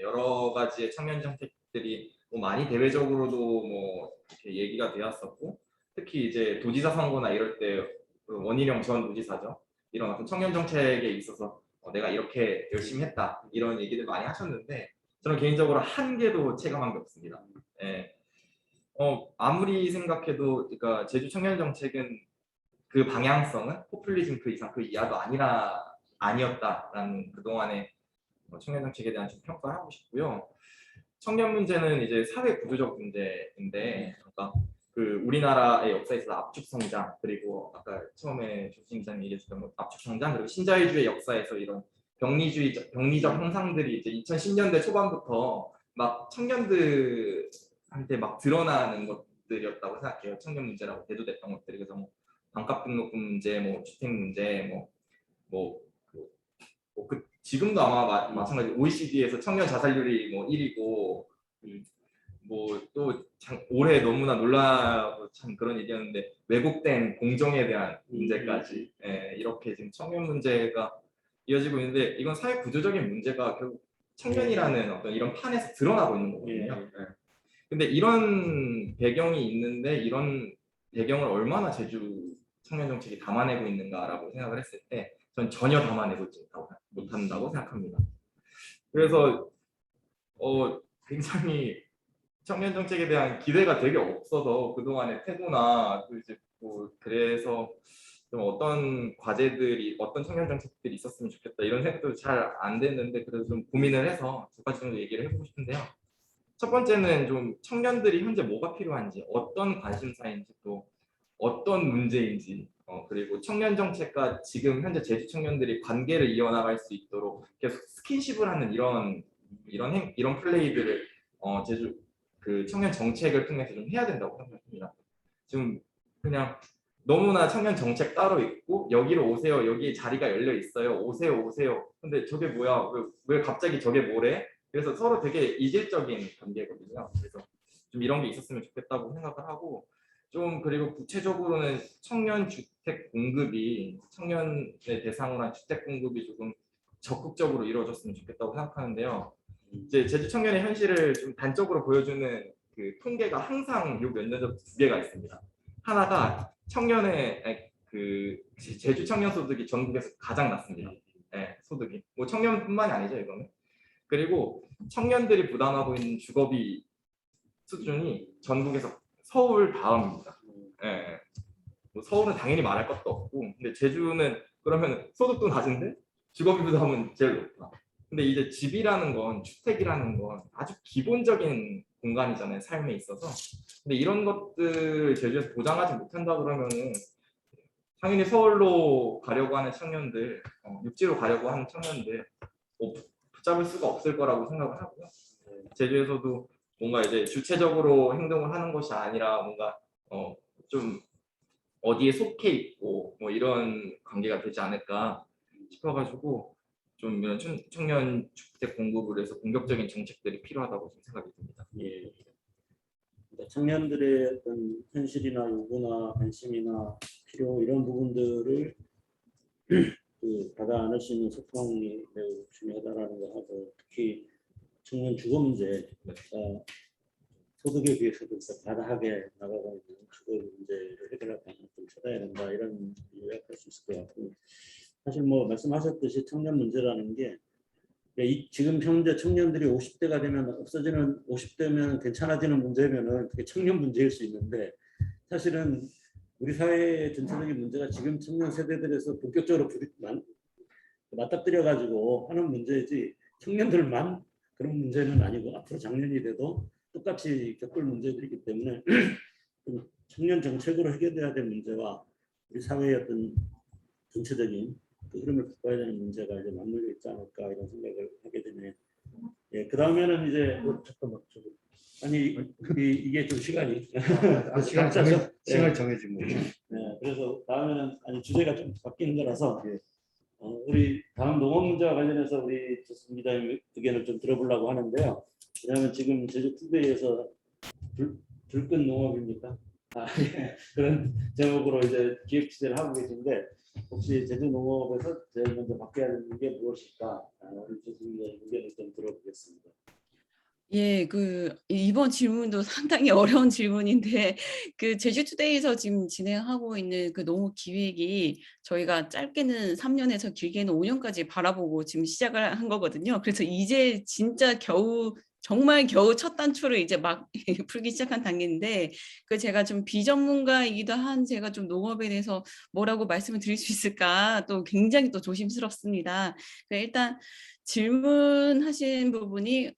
여러 가지의 청년 정책들이 뭐 많이 대외적으로도 뭐 이렇게 얘기가 되었었고 특히 이제 도지사 선거나 이럴 때 원희룡 전 도지사죠. 이런 어떤 청년 정책에 있어서 내가 이렇게 열심히 했다 이런 얘기들 많이 하셨는데 저는 개인적으로 한 개도 체감한 게 없습니다. 아무리 생각해도 그러니까 제주 청년 정책은 그 방향성은 포퓰리즘 그 이상 그 이하도 아니었다라는 그동안의 청년 정책에 대한 좀 평가를 하고 싶고요. 청년 문제는 이제 사회 구조적 문제인데 그러니까 그 우리나라의 역사에서 압축 성장 그리고 아까 처음에 조수진 기자님 얘기하셨던 압축 성장 그리고 신자유주의 역사에서 이런 병리적 형상들이 이제 2010년대 초반부터 막 청년들한테 막 드러나는 것들 것들이었다고 생각해요. 청년 문제라고 대두됐던 것들이. 그래서 뭐 반값 등록금 문제, 뭐 주택 문제, 지금도 아마 마찬가지 OECD에서 청년 자살률이 뭐 1위고 뭐 또 올해 너무나 놀라고 참 그런 얘기였는데 왜곡된 공정에 대한 문제까지 이렇게 지금 청년 문제가 이어지고 있는데 이건 사회 구조적인 문제가 결국 청년이라는 어떤 이런 판에서 드러나고 있는 거거든요. 근데 이런 배경이 있는데 이런 배경을 얼마나 제주 청년 정책이 담아내고 있는가라고 생각을 했을 때 전 전혀 담아내고 있지 못한다고 생각합니다. 그래서 굉장히 청년 정책에 대한 기대가 되게 없어서 그동안의 태도나 또 이제 뭐 그래서 좀 어떤 과제들이 어떤 청년 정책들이 있었으면 좋겠다 이런 생각도 잘 안 됐는데 그래서 좀 고민을 해서 두 가지 정도 얘기를 해보고 싶은데요. 첫 번째는 좀 청년들이 현재 뭐가 필요한지 어떤 관심사인지 또 어떤 문제인지 그리고 청년 정책과 지금 현재 제주 청년들이 관계를 이어나갈 수 있도록 계속 스킨십을 하는 이런 플레이들을 제주 그 청년 정책을 통해서 좀 해야 된다고 생각합니다. 지금 그냥 너무나 청년 정책 따로 있고 여기로 오세요. 여기 자리가 열려 있어요. 오세요. 근데 저게 뭐야? 왜 갑자기 저게 뭐래? 그래서 서로 되게 이질적인 관계거든요. 그래서 좀 이런 게 있었으면 좋겠다고 생각을 하고 좀 그리고 구체적으로는 청년 주택 공급이 청년의 대상으로 한 주택 공급이 조금 적극적으로 이루어졌으면 좋겠다고 생각하는데요. 이제 제주 청년의 현실을 좀 단적으로 보여주는 그 통계가 항상 요 몇 년 전 두 개가 있습니다. 하나가 청년의 그 제주 청년 소득이 전국에서 가장 낮습니다. 소득이 뭐 청년뿐만이 아니죠 이거는. 그리고 청년들이 부담하고 있는 주거비 수준이 전국에서 서울 다음입니다. 뭐 서울은 당연히 말할 것도 없고, 근데 제주는 그러면 소득도 낮은데 주거비 부담은 제일 높다. 근데 이제 집이라는 건 주택이라는 건 아주 기본적인 공간이잖아요 삶에 있어서. 근데 이런 것들 제주에서 보장하지 못한다 그러면은 당연히 서울로 가려고 하는 청년들, 육지로 가려고 하는 청년들 붙잡을 수가 없을 거라고 생각을 하고요. 제주에서도 뭔가 이제 주체적으로 행동을 하는 것이 아니라 뭔가 좀 어디에 속해 있고 뭐 이런 관계가 되지 않을까 싶어가지고 좀 이런 청년 주택 공급을 해서 공격적인 정책들이 필요하다고 생각이 듭니다. 그러니까 청년들의 어떤 현실이나 요구나 관심이나 필요 이런 부분들을 받아 안을 수 있는 소통이 매우 중요하다라는 거 하고 특히 청년 주거 문제, 소득에 비해서도 가다하게 나가고 있는 주거 문제를 해결할 방안을 좀 찾아야 된다 이런 요약할 수 있을 것 같고 사실 뭐 말씀하셨듯이 청년 문제라는 게 지금 현재 청년들이 50대가 되면 없어지는 50대면 괜찮아지는 문제면은 그게 청년 문제일 수 있는데 사실은 우리 사회의 전체적인 문제가 지금 청년 세대들에서 본격적으로 맞닥뜨려 가지고 하는 문제이지 청년들만 그런 문제는 아니고 앞으로 작년이 돼도 똑같이 겪을 문제들이기 때문에 청년 정책으로 해결돼야 될 문제와 우리 사회의 어떤 전체적인 그 흐름을 바꿔야 되는 문제가 이제 맞물려 있지 않을까 이런 생각을 하게 되네요. 그 다음에는 이제 잠깐만 아니 이게 좀 시간이 시간 정해지 뭐. 그래서 다음에는 주제가 좀 바뀌는 거라서 우리 다음 농업 문제와 관련해서 우리 교수님의 의견을 좀 들어보려고 하는데요. 왜냐하면 지금 제주 투데이에서 불끈 농업입니까? 그런 제목으로 이제 기획 취재를 하고 계신데 혹시 제주 농업에서 제일 먼저 바뀌어야 되는 게 무엇일까? 우리 교수님의 의견을 좀 들어보겠습니다. 이번 질문도 상당히 어려운 질문인데 그 제주투데이에서 지금 진행하고 있는 그 농업 기획이 저희가 짧게는 3년에서 길게는 5년까지 바라보고 지금 시작을 한 거거든요. 그래서 이제 진짜 정말 겨우 첫 단추를 이제 막 풀기 시작한 단계인데 제가 좀 비전문가이기도 한 제가 좀 농업에 대해서 뭐라고 말씀을 드릴 수 있을까 또 굉장히 또 조심스럽습니다. 일단 질문하신 부분이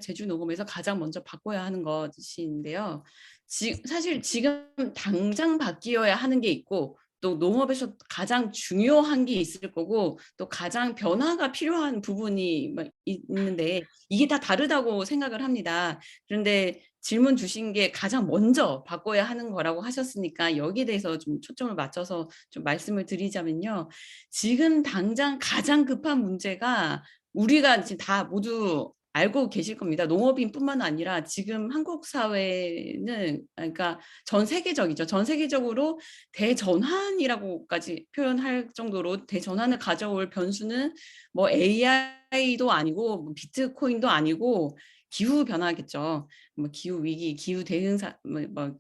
제주 농업에서 가장 먼저 바꿔야 하는 것인데요. 사실 지금 당장 바뀌어야 하는 게 있고 또 농업에서 가장 중요한 게 있을 거고 또 가장 변화가 필요한 부분이 있는데 이게 다 다르다고 생각을 합니다. 그런데 질문 주신 게 가장 먼저 바꿔야 하는 거라고 하셨으니까 여기에 대해서 좀 초점을 맞춰서 좀 말씀을 드리자면요. 지금 당장 가장 급한 문제가 우리가 지금 다 모두 알고 계실 겁니다. 농업인뿐만 아니라 지금 한국 사회는 그러니까 전 세계적이죠. 전 세계적으로 대전환이라고까지 표현할 정도로 대전환을 가져올 변수는 뭐 AI도 아니고 뭐 비트코인도 아니고 기후 변화겠죠. 뭐 기후 위기, 기후 대응사,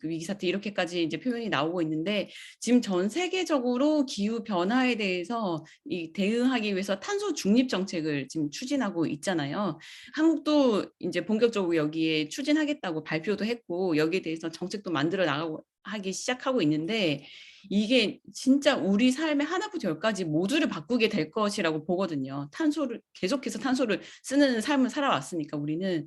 위기 사태 이렇게까지 이제 표현이 나오고 있는데 지금 전 세계적으로 기후 변화에 대해서 이 대응하기 위해서 탄소 중립 정책을 지금 추진하고 있잖아요. 한국도 이제 본격적으로 여기에 추진하겠다고 발표도 했고 여기에 대해서 정책도 만들어 나가고 하기 시작하고 있는데 이게 진짜 우리 삶의 하나부터 열까지 모두를 바꾸게 될 것이라고 보거든요. 계속해서 탄소를 쓰는 삶을 살아왔으니까 우리는.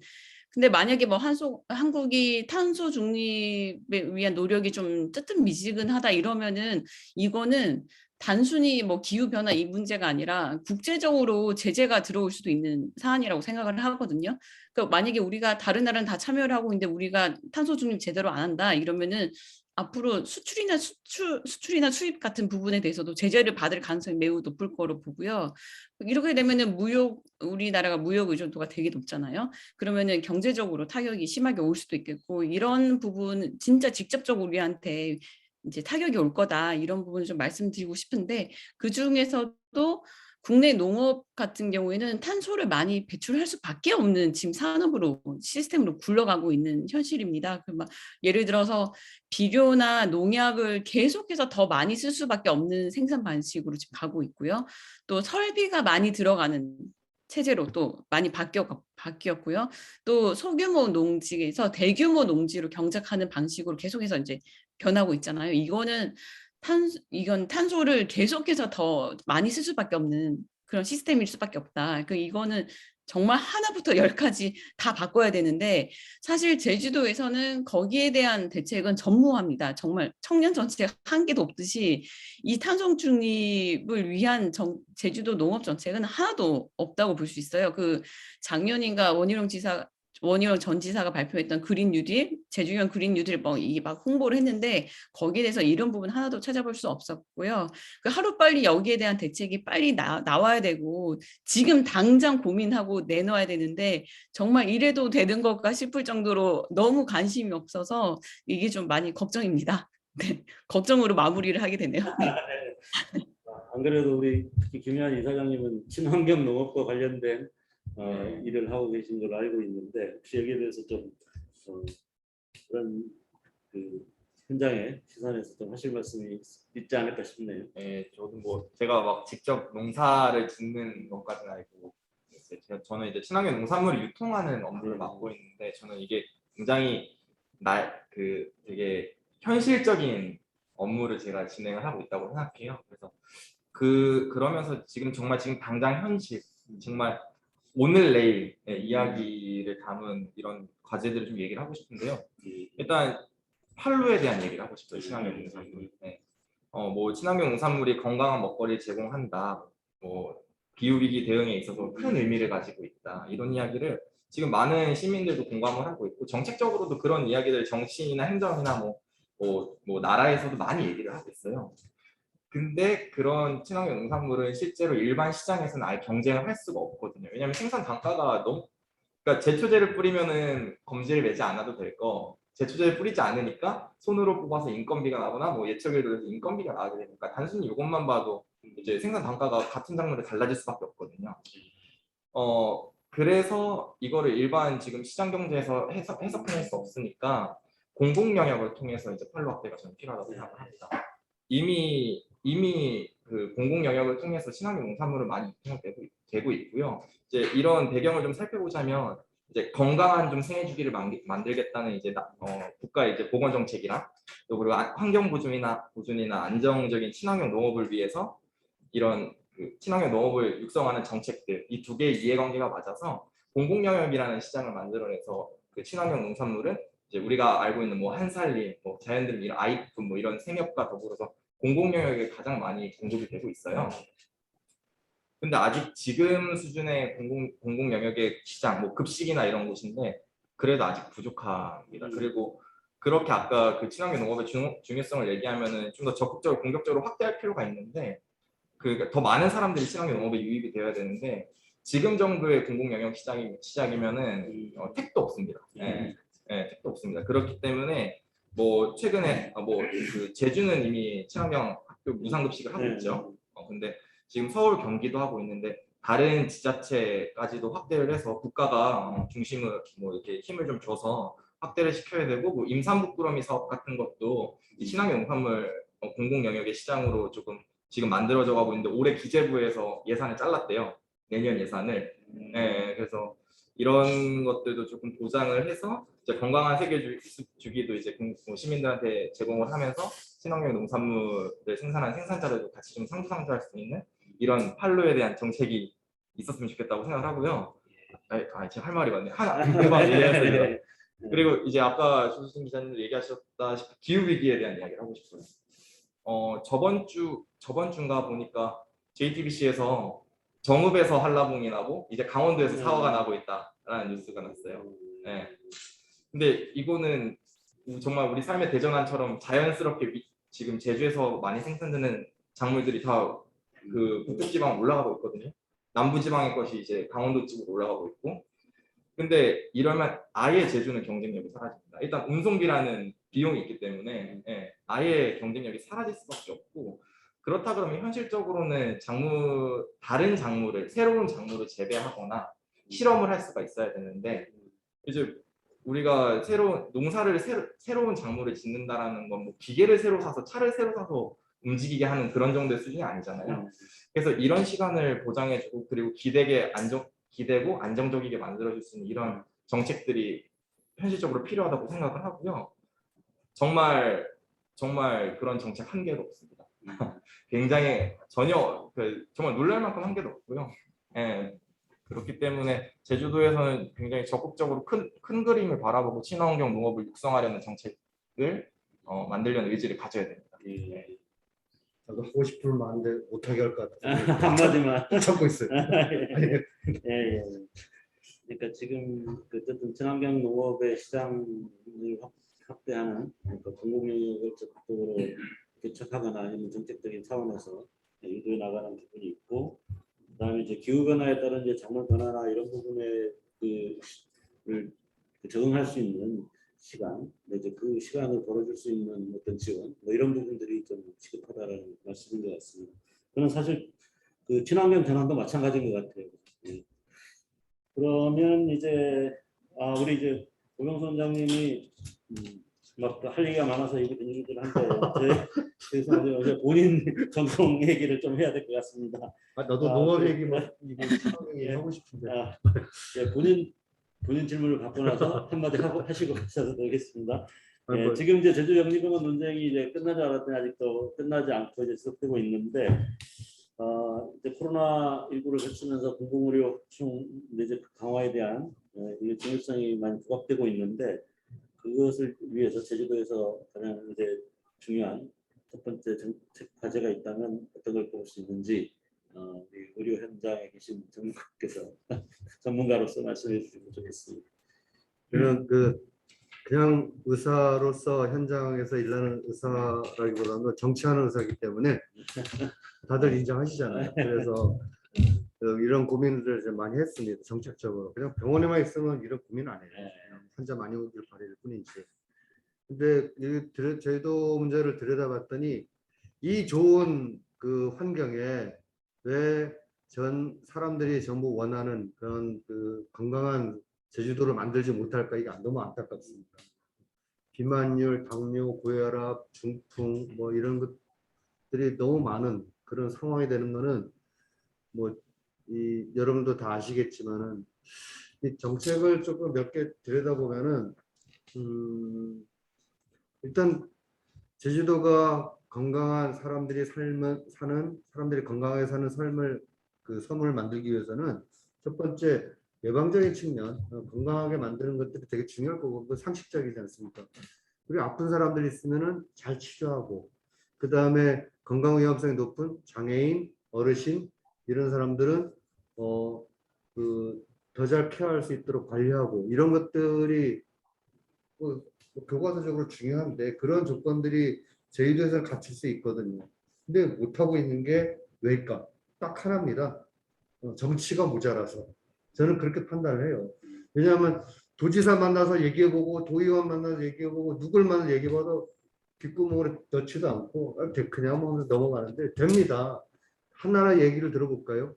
근데 만약에 뭐 한국이 탄소 중립에 위한 노력이 좀 뜨뜻미지근하다 이러면은 이거는 단순히 뭐 기후 변화 이 문제가 아니라 국제적으로 제재가 들어올 수도 있는 사안이라고 생각을 하거든요. 그러니까 만약에 우리가 다른 나라는 다 참여를 하고 있는데 우리가 탄소 중립 제대로 안 한다 이러면은 앞으로 수출이나 수입 같은 부분에 대해서도 제재를 받을 가능성이 매우 높을 거로 보고요. 이렇게 되면은 우리나라가 무역 의존도가 되게 높잖아요. 그러면은 경제적으로 타격이 심하게 올 수도 있겠고 이런 부분 진짜 직접적으로 우리한테 이제 타격이 올 거다 이런 부분을 좀 말씀드리고 싶은데 그 중에서도 국내 농업 같은 경우에는 탄소를 많이 배출할 수밖에 없는 지금 산업으로 시스템으로 굴러가고 있는 현실입니다. 예를 들어서 비료나 농약을 계속해서 더 많이 쓸 수밖에 없는 생산 방식으로 지금 가고 있고요. 또 설비가 많이 들어가는 체제로 또 많이 바뀌었고요. 또 소규모 농지에서 대규모 농지로 경작하는 방식으로 계속해서 이제 변하고 있잖아요. 이건 탄소를 계속해서 더 많이 쓸 수밖에 없는 그런 시스템일 수밖에 없다. 이거는 정말 하나부터 열까지 다 바꿔야 되는데 사실 제주도에서는 거기에 대한 대책은 전무합니다. 정말 청년 정책 한 개도 없듯이 이 탄소 중립을 위한 제주도 농업 정책은 하나도 없다고 볼 수 있어요. 작년인가 원희룡 전 지사가 발표했던 그린 뉴딜, 제주형 그린 뉴딜 이게 막 홍보를 했는데 거기에 대해서 이런 부분 하나도 찾아볼 수 없었고요. 하루빨리 여기에 대한 대책이 빨리 나와야 되고 지금 당장 고민하고 내놔야 되는데 정말 이래도 되는 걸까 싶을 정도로 너무 관심이 없어서 이게 좀 많이 걱정입니다. 네, 걱정으로 마무리를 하게 되네요. 네. 안 그래도 우리 특히 김현 이사장님은 친환경 농업과 관련된 일을 하고 계신 걸로 알고 있는데 혹시 여기에 대해서 좀 그런 현장의 시선에서 좀 하실 말씀이 있지 않을까 싶네요. 네, 저도 뭐 제가 막 직접 농사를 짓는 것까지는 알고 저는 이제 친환경 농산물을 유통하는 업무를 맡고 있는데 저는 이게 굉장히 되게 현실적인 업무를 제가 진행을 하고 있다고 생각해요. 그래서 그러면서 지금 당장 현실 정말 오늘 내일의 이야기를 담은 이런 과제들을 좀 얘기를 하고 싶은데요. 일단 판로에 대한 얘기를 하고 싶어요. 친환경 농산물. 네. 뭐 친환경 농산물이 건강한 먹거리를 제공한다. 뭐 기후 위기 대응에 있어서 큰 의미를 가지고 있다. 이런 이야기를 지금 많은 시민들도 공감을 하고 있고 정책적으로도 그런 이야기들 정치인이나 행정이나 뭐 나라에서도 많이 얘기를 하고 있어요. 근데 그런 친환경 농산물은 실제로 일반 시장에서는 아예 경쟁을 할 수가 없거든요. 왜냐하면 생산 단가가 그러니까 제초제를 뿌리면은 검지를 매지 않아도 될 거, 제초제를 뿌리지 않으니까 손으로 뽑아서 인건비가 나거나 뭐 예초기를 해서 인건비가 나게 되니까 단순히 이것만 봐도 이제 생산 단가가 같은 작물에 달라질 수밖에 없거든요. 그래서 이거를 일반 지금 시장 경제에서 해석해낼 수 없으니까 공공 영역을 통해서 이제 판로 확대가 저는 필요하다고 생각을 합니다. 이미 그 공공 영역을 통해서 친환경 농산물을 많이 되고 있고요. 이제 이런 배경을 좀 살펴보자면 이제 건강한 좀 생애 주기를 만들겠다는 이제 국가의 이제 보건 정책이랑 또 그리고 환경 보존이나 안정적인 친환경 농업을 위해서 이런 친환경 농업을 육성하는 정책들 이 두 개의 이해관계가 맞아서 공공 영역이라는 시장을 만들어내서 그 친환경 농산물은 이제 우리가 알고 있는 뭐 한살림, 뭐 자연드림 이런 아이프 뭐 이런 생협과 더불어서 공공 영역에 가장 많이 공급이 되고 있어요. 근데 아직 지금 수준의 공공 영역의 시장, 뭐 급식이나 이런 곳인데 그래도 아직 부족합니다. 그리고 그렇게 아까 그 친환경 농업의 중요성을 얘기하면은 좀 더 적극적으로 공격적으로 확대할 필요가 있는데 그 더 많은 사람들이 친환경 농업에 유입이 되어야 되는데 지금 정도의 공공 영역 시작이면은 택도 없습니다. 네, 택도 없습니다. 그렇기 때문에 뭐 최근에 뭐 그 제주는 이미 친환경 학교 무상급식을 하고 있죠. 근데 지금 서울, 경기도 하고 있는데 다른 지자체까지도 확대를 해서 국가가 중심을 뭐 이렇게 힘을 좀 줘서 확대를 시켜야 되고 뭐 임산부꾸러미 사업 같은 것도 이 친환경 농산물 공공 영역의 시장으로 조금 지금 만들어져 가고 있는데 올해 기재부에서 예산을 잘랐대요. 내년 예산을. 네, 그래서 이런 것들도 조금 보장을 해서 이제 건강한 세계 주기도 이제 시민들한테 제공을 하면서 친환경 농산물을 생산한 생산자들도 같이 좀 상부상조할 수 있는 이런 판로에 대한 정책이 있었으면 좋겠다고 생각을 하고요. 제가 할 말이 많네. 하나 얘기했습니다. 그리고 이제 아까 조수진 기자님 얘기하셨다시피 기후 위기에 대한 이야기를 하고 싶어요. 저번 주인가 보니까 JTBC에서 정읍에서 한라봉이 나고 이제 강원도에서 사화가 나고 있다라는 뉴스가 났어요. 네. 근데 이거는 정말 우리 삶의 대전환처럼 자연스럽게 지금 제주에서 많이 생산되는 작물들이 다 그 북부지방 올라가고 있거든요. 남부지방의 것이 이제 강원도 쪽으로 올라가고 있고. 근데 이러면 아예 제주는 경쟁력이 사라집니다. 일단 운송비라는 비용이 있기 때문에 아예 경쟁력이 사라질 수밖에 없고 그렇다 그러면 현실적으로는 다른 작물을 새로운 작물을 재배하거나 실험을 할 수가 있어야 되는데 이제 우리가 새로운 작물을 짓는다라는 건 뭐 기계를 새로 사서 차를 새로 사서 움직이게 하는 그런 정도의 수준이 아니잖아요. 그래서 이런 시간을 보장해주고 그리고 기대고 안정적이게 만들어줄 수 있는 이런 정책들이 현실적으로 필요하다고 생각을 하고요. 정말 그런 정책 한 개도 없습니다. 굉장히 정말 놀랄 만큼 한 개도 없고요. 그렇기 때문에 제주도에서는 굉장히 적극적으로 큰 그림을 바라보고 친환경 농업을 육성하려는 정책을 만들려는 의지를 가져야 됩니다. 나도 하고 싶으면 많은데 못하게 할 것 같아요. 한마디만 찾고 있어요. 예. 그러니까 지금 어쨌든 친환경 농업의 시장을 확대하는 그러니까 공공 영역을 적극적으로 개척하거나 아니면 정책적인 차원에서 유도해 나가는 부분이 있고, 그다음에 이제 기후 변화에 따른 이제 작물 변화나 이런 부분에 적응할 수 있는 시간, 이제 그 시간을 벌어줄 수 있는 어떤 지원, 뭐 이런 부분들이 좀 시급하다라는 말씀인 것 같습니다. 저는 사실 그 친환경 전환도 마찬가지인 것 같아요. 그러면 이제 우리 이제 고명수 원장님이 막 할 얘기가 많아서 얘기 드리긴 한데 그래서 어제 본인 전공 얘기를 좀 해야 될 것 같습니다. 나도 농업 얘기 하고 싶은데. 본인 질문을 받고 나서 한마디 하시고 가셔도 되겠습니다. 뭐, 지금 이제 제주 영리병원 논쟁이 이제 끝나지 않았더니 아직도 끝나지 않고 이제 지속되고 있는데 이제 코로나19를 거치면서 공공의료 확충 이제 강화에 대한 이게 중요성이 많이 부각되고 있는데 그것을 위해서 제주도에서 가장 이제 중요한 첫 번째 정책 과제가 있다면 어떤 걸 볼 수 있는지 우리 의료 현장에 계신 전문가께서 전문가로서 말씀해 주시면 좋겠습니다. 저는 그냥 의사로서 현장에서 일하는 의사라기보다는 정치하는 의사이기 때문에 다들 인정하시잖아요. 그래서 이런 고민들을 좀 많이 했습니다. 정책적으로. 그냥 병원에만 있으면 이런 고민 안 해요. 환자 많이 오길 바랄 뿐이지. 근데 제도 문제를 들여다봤더니 이 좋은 그 환경에 왜 사람들이 전부 원하는 그런 건강한 제주도를 만들지 못할까, 이게 너무 안타깝습니다. 비만율, 당뇨, 고혈압, 중풍 뭐 이런 것들이 너무 많은 그런 상황이 되는 거는 뭐 여러분도 다 아시겠지만은 이 정책을 조금 몇 개 들여다보면은 일단 제주도가 건강한 사람들이 사람들이 건강하게 사는 섬을 만들기 위해서는 첫 번째 예방적인 측면, 건강하게 만드는 것들이 되게 중요할 거고 상식적이지 않습니까? 그리고 아픈 사람들이 있으면은 잘 치료하고 그 다음에 건강 위험성이 높은 장애인, 어르신 이런 사람들은 더 잘 케어할 수 있도록 관리하고 이런 것들이 교과서적으로 중요한데 그런 조건들이 제주도에서는 갖출 수 있거든요. 근데 못하고 있는 게 왜일까? 딱 하나입니다. 정치가 모자라서. 저는 그렇게 판단을 해요. 왜냐하면 도지사 만나서 얘기해보고 도의원 만나서 얘기해보고 누굴 만나서 얘기해봐도 귓구멍으로 넣지도 않고 그냥 하면서 넘어가는데 됩니다. 하나하나 얘기를 들어볼까요?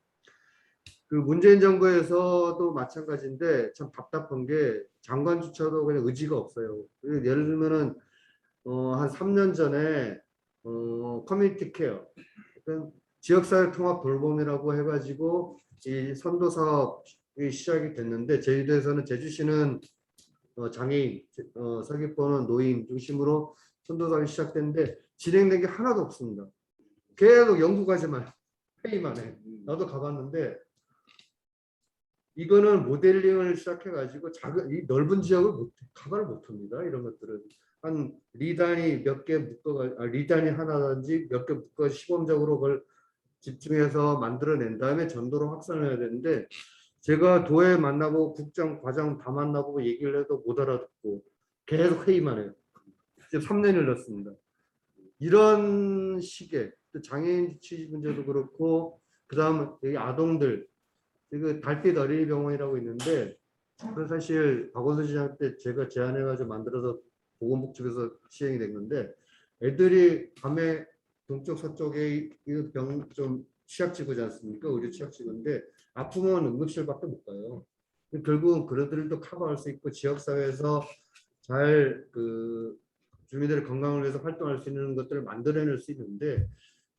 그 문재인 정부에서도 마찬가지인데 참 답답한 게 장관조차도 그냥 의지가 없어요. 예를 들면은 한 3년 전에 커뮤니티 케어 지역사회 통합 돌봄이라고 해가지고 이 선도 사업이 시작이 됐는데 제주도에서는 제주시는 장애인, 서귀포는 노인 중심으로 선도 사업이 시작됐는데 진행된 게 하나도 없습니다. 계속 연구까지만 회의만 해. 나도 가봤는데 이거는 모델링을 시작해가지고 이 넓은 지역을 커버를 못합니다. 이런 것들은 한 리단이 몇 개 리단이 하나든지 몇 개 묶어 시범적으로 그걸 집중해서 만들어낸 다음에 전도로 확산을 해야 되는데 제가 도에 만나보고 국장, 과장 다 만나보고 얘기를 해도 못 알아듣고 계속 회의만 해요. 지금 3년을 넣었습니다. 이런 식의 장애인 취지 문제도 그렇고 그다음 여기 아동들 이거 달빛 어린이 병원이라고 있는데 그 사실 박원순 시장 때 제가 제안해가지고 만들어서 보건복지부에서 시행이 된 건데 애들이 밤에 동쪽 서쪽에 병 좀 취약지구지 않습니까? 의료 취약지구인데 아프면 응급실밖에 못 가요. 결국은 그들도 커버할 수 있고 지역사회에서 잘 주민들의 건강을 위해서 활동할 수 있는 것들을 만들어낼 수 있는데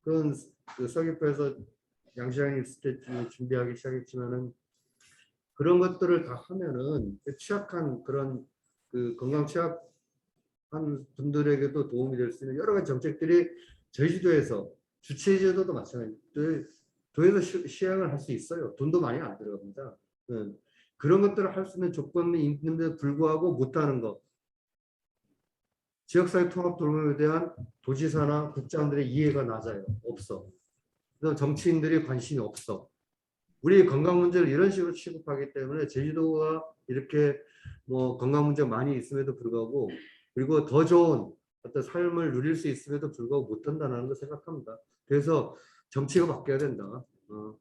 그건 그 서귀포에서 양 시장이 있을 때 준비하기 시작했지만은 그런 것들을 다 하면은 취약한 그런 건강 취약한 분들에게도 도움이 될 수 있는 여러 가지 정책들이 제주도에서 주체제도도 마찬가지로 도에서 시행을 할 수 있어요. 돈도 많이 안 들어갑니다. 그런 것들을 할 수 있는 조건이 있는데 불구하고 못하는 것. 지역사회 통합 돌봄에 대한 도지사나 국장들의 이해가 낮아요. 없어. 정치인들이 관심이 없어. 우리 건강 문제를 이런 식으로 취급하기 때문에 제주도가 이렇게 뭐 건강 문제가 많이 있음에도 불구하고 그리고 더 좋은 어떤 삶을 누릴 수 있음에도 불구하고 못한다는 걸 생각합니다. 그래서 정치가 바뀌어야 된다.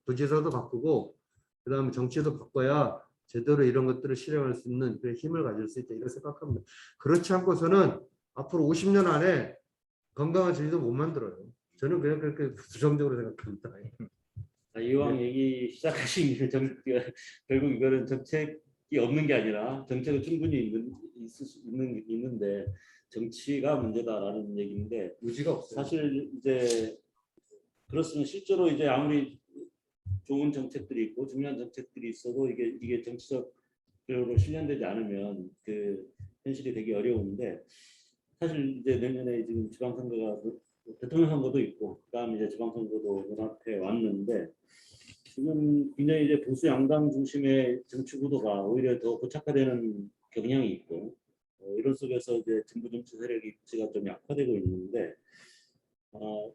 도지사도 바꾸고 그다음에 정치도 바꿔야 제대로 이런 것들을 실행할 수 있는 그런 힘을 가질 수 있다 이렇게 생각합니다. 그렇지 않고서는 앞으로 50년 안에 건강한 제주도 못 만들어요. 저는 그냥 그렇게 부정적으로 생각합니다. 이왕 얘기 시작하신 게 결국 이거는 정책이 없는 게 아니라 정책은 충분히 있는데 정치가 문제다라는 얘기인데 의지가 없어요. 사실 이제 그렇으면 실제로 이제 아무리 좋은 정책들이 있고 중요한 정책들이 있어도 이게 정치적으로 실현되지 않으면 그 현실이 되게 어려운데 사실 이제 내년에 지금 지방선거가 대통령 선거도 있고 그다음에 이제 지방선거도 눈앞에 왔는데 지금 굉장히 이제 보수 양당 중심의 정치 구도가 오히려 더 고착화되는 경향이 있고 이런 속에서 이제 진보 정치 세력의 입지가 좀 약화되고 있는데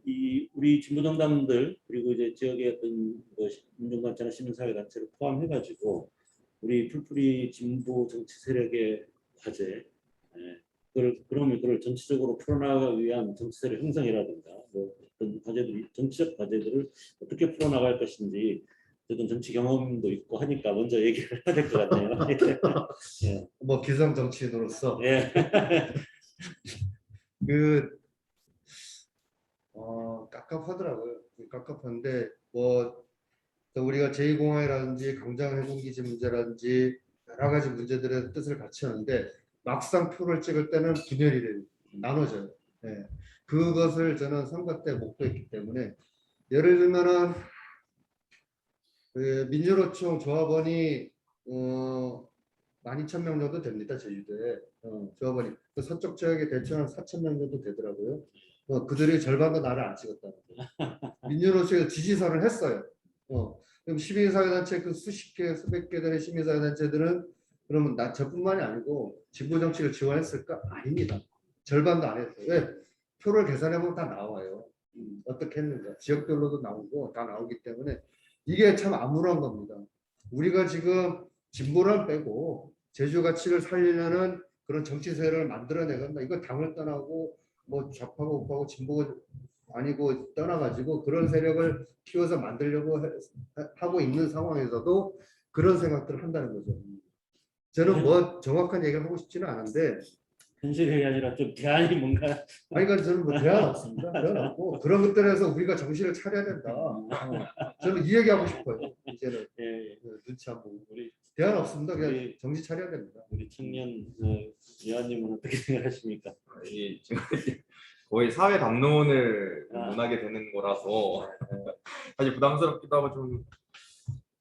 이 우리 진보 정당들 그리고 이제 지역의 어떤 민중단체나 시민사회 단체를 포함해가지고 우리 풀뿌리 진보 정치 세력의 과제 그러면 그걸 전체적으로 풀어나가기 위한 정치 세력 형성이라든가 뭐 어떤 과제들이 정치적 과제들을 어떻게 풀어나갈 것인지 어떤 정치 경험도 있고 하니까 먼저 얘기를 해야 될 것 같네요. 예. 뭐 기성 정치인으로서 예. 깝깝하더라고요. 깝깝한데 뭐 우리가 제2공항이라든지 강장해군기지 문제라든지 여러 가지 문제들의 뜻을 같이 하는데 막상 표를 찍을 때는 분열이 돼요. 나눠져요. 네. 그것을 저는 선거 때 목도했기 때문에 예를 들면은 민주노총 조합원이 12,000명 정도 됩니다. 제주도에 조합원이 서쪽 지역에 대충 한 4,000명 정도 되더라고요. 그들이 절반도 나를 안 찍었다는 거예요. 민주노총에서 지지선을 했어요. 그럼 시민사회단체 그 수십 개, 수백 개 되는 시민사회단체들은 그러면 저뿐만이 아니고 진보 정치를 지원했을까? 아닙니다. 절반도 안 했어요. 왜? 표를 계산해 보면 다 나와요. 어떻게 했는가 지역별로도 나오고 다 나오기 때문에 이게 참 암울한 겁니다. 우리가 지금 진보를 빼고 제주 가치를 살리려는 그런 정치 세력을 만들어내간다. 이거 당을 떠나고 뭐 좌파고 우파고 진보가 아니고 떠나가지고 그런 세력을 키워서 만들려고 하고 있는 상황에서도 그런 생각들을 한다는 거죠. 저는 뭐 정확한 얘기를 하고 싶지는 않은데 현실이 아니라 좀 대안이 뭔가. 아니 그러니까 저는 뭐 대안 없습니다. 대안 없고 그런 것들에서 우리가 정신을 차려야 된다. 저는 이 얘기하고 싶어요. 이제는 예, 예. 눈치 안 보고 우리 대안 없습니다. 그냥 우리- 정신 차려야 됩니다. 우리 청년 의원님은 어떻게 생각하십니까? 이 지금 거의 사회 담론을 아. 논하게 되는 거라서 사실 부담스럽기도 하고 좀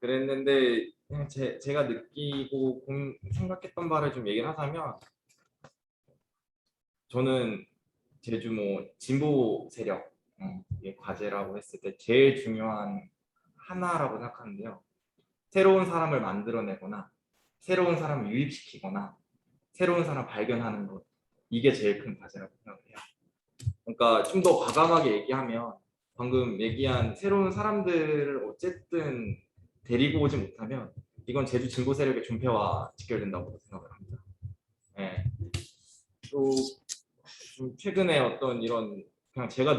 그랬는데 그냥 제가 느끼고 생각했던 바를 좀 얘기를 하자면 저는 제주 뭐 진보 세력 의 과제라고 했을 때 제일 중요한 하나라고 생각하는데요. 새로운 사람을 만들어내거나 새로운 사람을 유입시키거나 새로운 사람 발견하는 것 이게 제일 큰 과제라고 생각해요. 그러니까 좀 더 과감하게 얘기하면 방금 얘기한 새로운 사람들을 어쨌든 데리고 오지 못하면 이건 제주 진보 세력의 존폐와 직결된다고 생각을 합니다. 네. 또 좀 최근에 어떤 이런 그냥 제가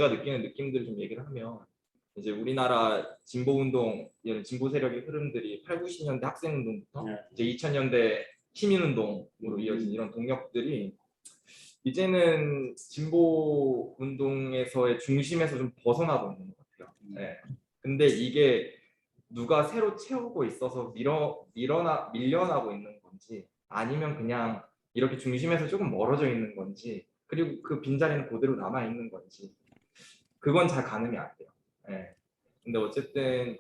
느끼는 느낌들을 좀 얘기를 하면 이제 우리나라 진보 운동 이런 진보 세력의 흐름들이 8, 90년대 학생 운동부터 네. 이제 2000년대 시민 운동으로 이어진 이런 동력들이 이제는 진보 운동에서의 중심에서 좀 벗어나고 있는 것 같아요. 네. 근데 이게 누가 새로 채우고 있어서 밀려나고 있는 건지 아니면 그냥 이렇게 중심에서 조금 멀어져 있는 건지 그리고 그 빈자리는 그대로 남아 있는 건지 그건 잘 가늠이 안 돼요. 네. 근데 어쨌든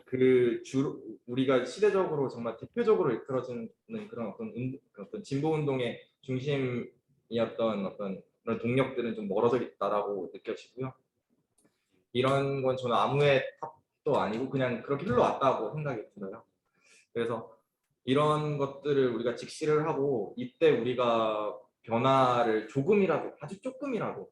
우리가 시대적으로 정말 대표적으로 이끌어지는 그런 어떤 진보 운동의 중심이었던 어떤 그런 동력들은 좀 멀어져 있다라고 느껴지고요. 이런 건 저는 아무의 탓도 아니고 그냥 그렇게 흘러왔다고 생각이 들어요. 그래서 이런 것들을 우리가 직시를 하고 이때 우리가 변화를 조금이라도 아주 조금이라도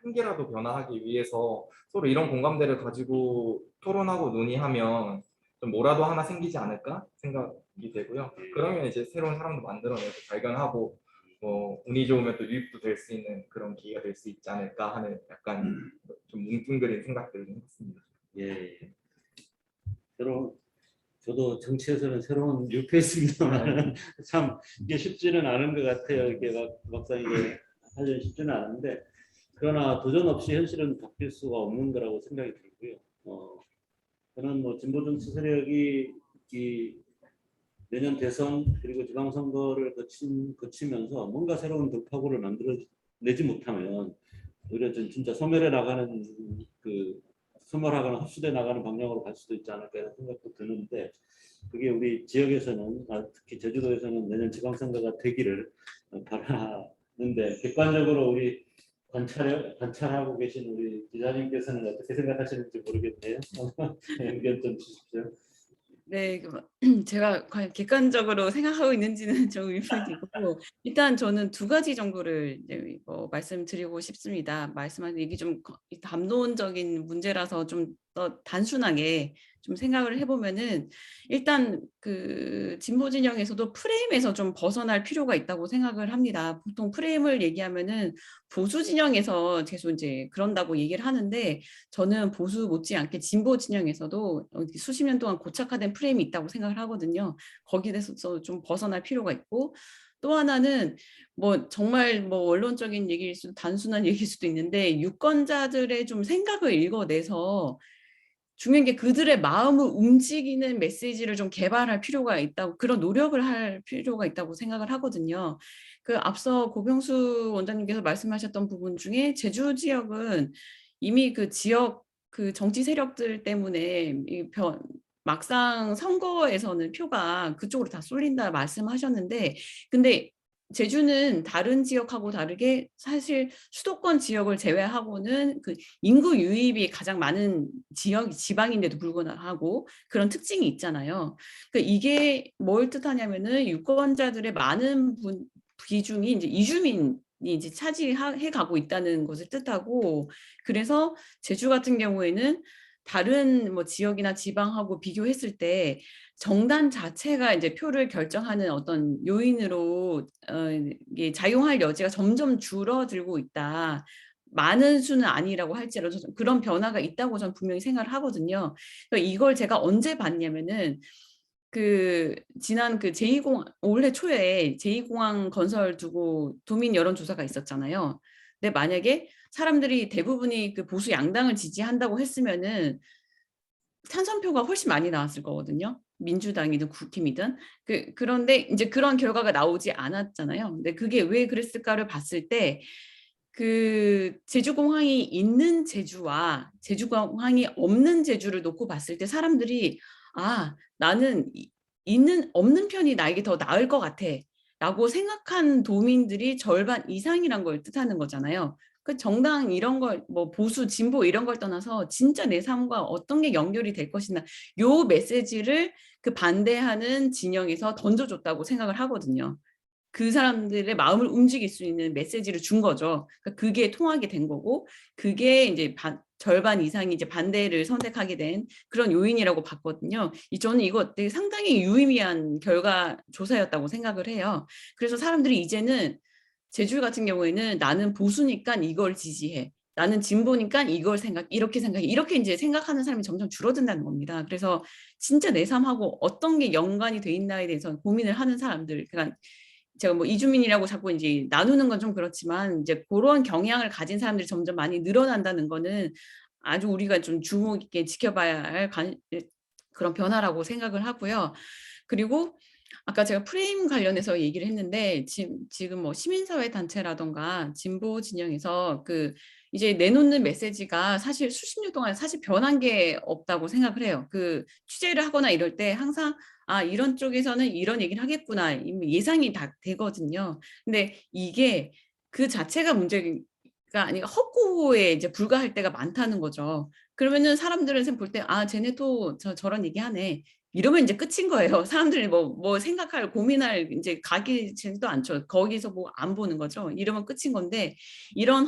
한 개라도 변화하기 위해서 서로 이런 공감대를 가지고 토론하고 논의하면 좀 뭐라도 하나 생기지 않을까 생각이 되고요. 그러면 이제 새로운 사람도 만들어내고 발견하고 뭐 운이 좋으면 또 유입도 될 수 있는 그런 기회가 될 수 있지 않을까 하는 약간 좀 뭉뚱그린 생각들을 했습니다. 예. 저도 정치에서는 새로운 뉴페이스입니다만 참 이게 쉽지는 않은 것 같아요. 이게 막상 이게 하기 쉽지는 않은데 그러나 도전 없이 현실은 바뀔 수가 없는 거라고 생각이 들고요. 저는 뭐 진보 정치 세력이 이 내년 대선 그리고 지방선거를 거치면서 뭔가 새로운 돌파구를 만들어내지 못하면 오히려 진짜 소멸해 나가는 소멸하거나 흡수돼 나가는 방향으로 갈 수도 있지 않을까 이런 생각도 드는데 그게 우리 지역에서는 특히 제주도에서는 내년 지방선거가 되기를 바라는데 객관적으로 우리 관찰하고 계신 우리 기자님께서는 어떻게 생각하시는지 모르겠네요. 의견 좀 주십시오. 네, 제가 과연 객관적으로 생각하고 있는지는 좀 의문이고 일단 저는 두 가지 정도를 이제 말씀드리고 싶습니다. 말씀하신 얘기 좀 담론적인 문제라서 좀 더 단순하게 좀 생각을 해보면은 일단 그 진보 진영에서도 프레임에서 좀 벗어날 필요가 있다고 생각을 합니다. 보통 프레임을 얘기하면은 보수 진영에서 계속 이제 그런다고 얘기를 하는데 저는 보수 못지않게 진보 진영에서도 수십 년 동안 고착화된 프레임이 있다고 생각을 하거든요. 거기에 대해서 좀 벗어날 필요가 있고 또 하나는 뭐 정말 뭐 원론적인 얘기일 수도 단순한 얘기일 수도 있는데 유권자들의 좀 생각을 읽어내서 중요한 게 그들의 마음을 움직이는 메시지를 좀 개발할 필요가 있다고 그런 노력을 할 필요가 있다고 생각을 하거든요. 그 앞서 고병수 원장님께서 말씀하셨던 부분 중에 제주 지역은 이미 그 지역 그 정치 세력들 때문에 막상 선거에서는 표가 그쪽으로 다 쏠린다 말씀하셨는데 근데 제주는 다른 지역하고 다르게 사실 수도권 지역을 제외하고는 그 인구 유입이 가장 많은 지방인데도 불구하고 그런 특징이 있잖아요. 그러니까 이게 뭘 뜻하냐면은 유권자들의 많은 비중이 이제 이주민 이제 차지해 가고 있다는 것을 뜻하고 그래서 제주 같은 경우에는 다른 뭐 지역이나 지방하고 비교했을 때 정당 자체가 이제 표를 결정하는 어떤 요인으로 이게 작용할 여지가 점점 줄어들고 있다. 많은 수는 아니라고 할지라도 그런 변화가 있다고 저는 분명히 생각을 하거든요. 그러니까 이걸 제가 언제 봤냐면은 그 지난 그 제2공항 올해 초에 제2공항 건설 두고 도민 여론조사가 있었잖아요. 근데 만약에 사람들이 대부분이 그 보수 양당을 지지한다고 했으면은 찬성표가 훨씬 많이 나왔을 거거든요. 민주당이든 국힘이든. 그런데 이제 그런 결과가 나오지 않았잖아요. 근데 그게 왜 그랬을까를 봤을 때 그 제주공항이 있는 제주와 제주공항이 없는 제주를 놓고 봤을 때 사람들이 아, 나는 있는 없는 편이 나에게 더 나을 것 같아. 라고 생각한 도민들이 절반 이상이란 걸 뜻하는 거잖아요. 그 정당 이런 걸 뭐 보수 진보 이런 걸 떠나서 진짜 내 삶과 어떤 게 연결이 될 것이나 요 메시지를 그 반대하는 진영에서 던져줬다고 생각을 하거든요. 그 사람들의 마음을 움직일 수 있는 메시지를 준 거죠. 그러니까 그게 통하게 된 거고 그게 이제 절반 이상이 이제 반대를 선택하게 된 그런 요인이라고 봤거든요. 저는 이거 되게 상당히 유의미한 결과 조사였다고 생각을 해요. 그래서 사람들이 이제는 제주 같은 경우에는 나는 보수니까 이걸 지지해. 나는 진보니까 이걸 이렇게 생각해. 이렇게 이제 생각하는 사람이 점점 줄어든다는 겁니다. 그래서 진짜 내 삶하고 어떤 게 연관이 돼 있나에 대해서 고민을 하는 사람들. 그러니까 제가 뭐 이주민이라고 자꾸 이제 나누는 건 좀 그렇지만 이제 그런 경향을 가진 사람들이 점점 많이 늘어난다는 거는 아주 우리가 좀 주목 있게 지켜봐야 할 그런 변화라고 생각을 하고요. 그리고 아까 제가 프레임 관련해서 얘기를 했는데 지금 뭐 시민사회 단체라던가 진보 진영에서 그 이제 내놓는 메시지가 사실 수십 년 동안 사실 변한 게 없다고 생각을 해요. 그 취재를 하거나 이럴 때 항상 아, 이런 쪽에서는 이런 얘기를 하겠구나. 이미 예상이 다 되거든요. 근데 이게 그 자체가 문제가 아니라 헛구호에 이제 불과할 때가 많다는 거죠. 그러면은 사람들은 볼 때, 아, 쟤네 또 저런 얘기 하네. 이러면 이제 끝인 거예요. 사람들이 뭐 생각할, 고민할 이제 가기지도 않죠. 거기서 뭐 안 보는 거죠. 이러면 끝인 건데, 이런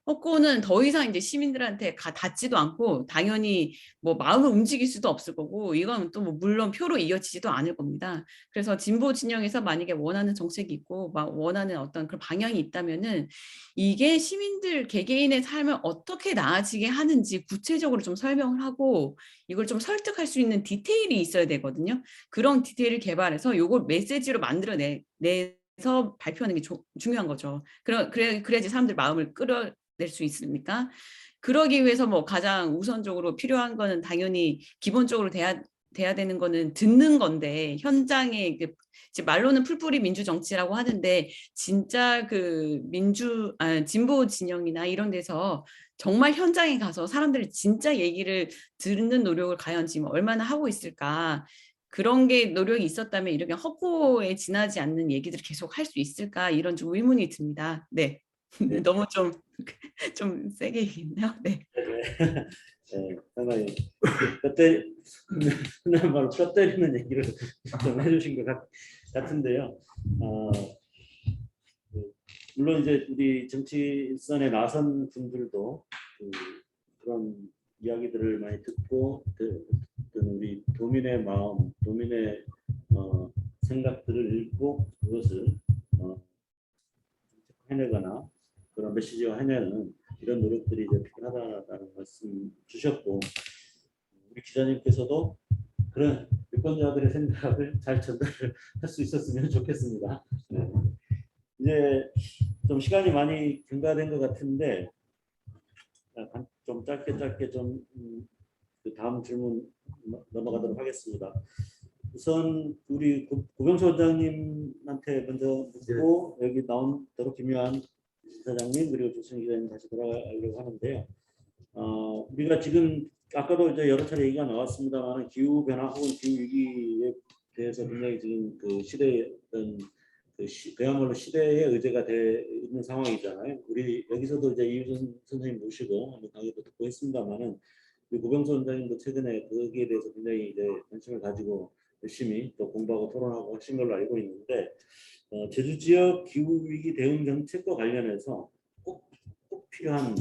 헛구호는 더 이상 이제 시민들한테 닿지도 않고, 당연히 뭐 마음을 움직일 수도 없을 거고, 이건 또 뭐 물론 표로 이어지지도 않을 겁니다. 그래서 진보 진영에서 만약에 원하는 정책이 있고, 막 원하는 어떤 그런 방향이 있다면은, 이게 시민들 개개인의 삶을 어떻게 나아지게 하는지 구체적으로 좀 설명을 하고, 이걸 좀 설득할 수 있는 디테일이 있어야 되거든요. 그런 디테일을 개발해서 이걸 메시지로 내서 발표하는 게 중요한 거죠. 그래야지 사람들 마음을 끌어낼 수 있으니까. 그러기 위해서 뭐 가장 우선적으로 필요한 거는 당연히 기본적으로 돼야 되는 거는 듣는 건데 현장에 말로는 풀뿌리 민주 정치라고 하는데 진짜 그 진보 진영이나 이런 데서 정말 현장에 가서 사람들이 진짜 얘기를 듣는 노력을 과연 지금 얼마나 하고 있을까? 그런 게 노력이 있었다면 이렇게 헛고에 지나지 않는 얘기들을 계속 할 수 있을까? 이런 좀 의문이 듭니다. 네. 네. 너무 좀 세게 얘기했나요? 네. 네, 상당히 흔한 말로 뼈 때리는 얘기를 좀 해주신 것 같은데요. 물론 이제 우리 정치 일선에 나선 분들도 그런 이야기들을 많이 듣고 우리 도민의 마음, 도민의 생각들을 읽고 그것을 해내거나 그런 메시지화 해내는 이런 노력들이 이제 필요하다는 말씀 주셨고 우리 기자님께서도 그런 유권자들의 생각을 잘 전달할 수 있었으면 좋겠습니다. 네. 이제 좀 시간이 많이 경과된 것 같은데 좀 짧게 좀 그 다음 질문 넘어가도록 하겠습니다. 우선 우리 고병수 원장님한테 먼저 묻고 여기 나온 김유한 사장님 그리고 조승희 기자님 다시 돌아가려고 하는데요. 우리가 지금 아까도 이제 여러 차례 얘기가 나왔습니다만 기후 변화 혹은 기후 위기에 대해서 굉장히 지금 그 시대의 어떤 그야말로 시대의 의제가 돼 있는 상황이잖아요. 우리 여기서도 이제 이유준 선생님 모시고 한번 강의도 듣고 했습니다만은 고병수 원장님도 최근에 거기에 대해서 굉장히 이제 관심을 가지고 열심히 또 공부하고 토론하고 하신 걸로 알고 있는데 제주 지역 기후 위기 대응 정책과 관련해서 꼭 필요한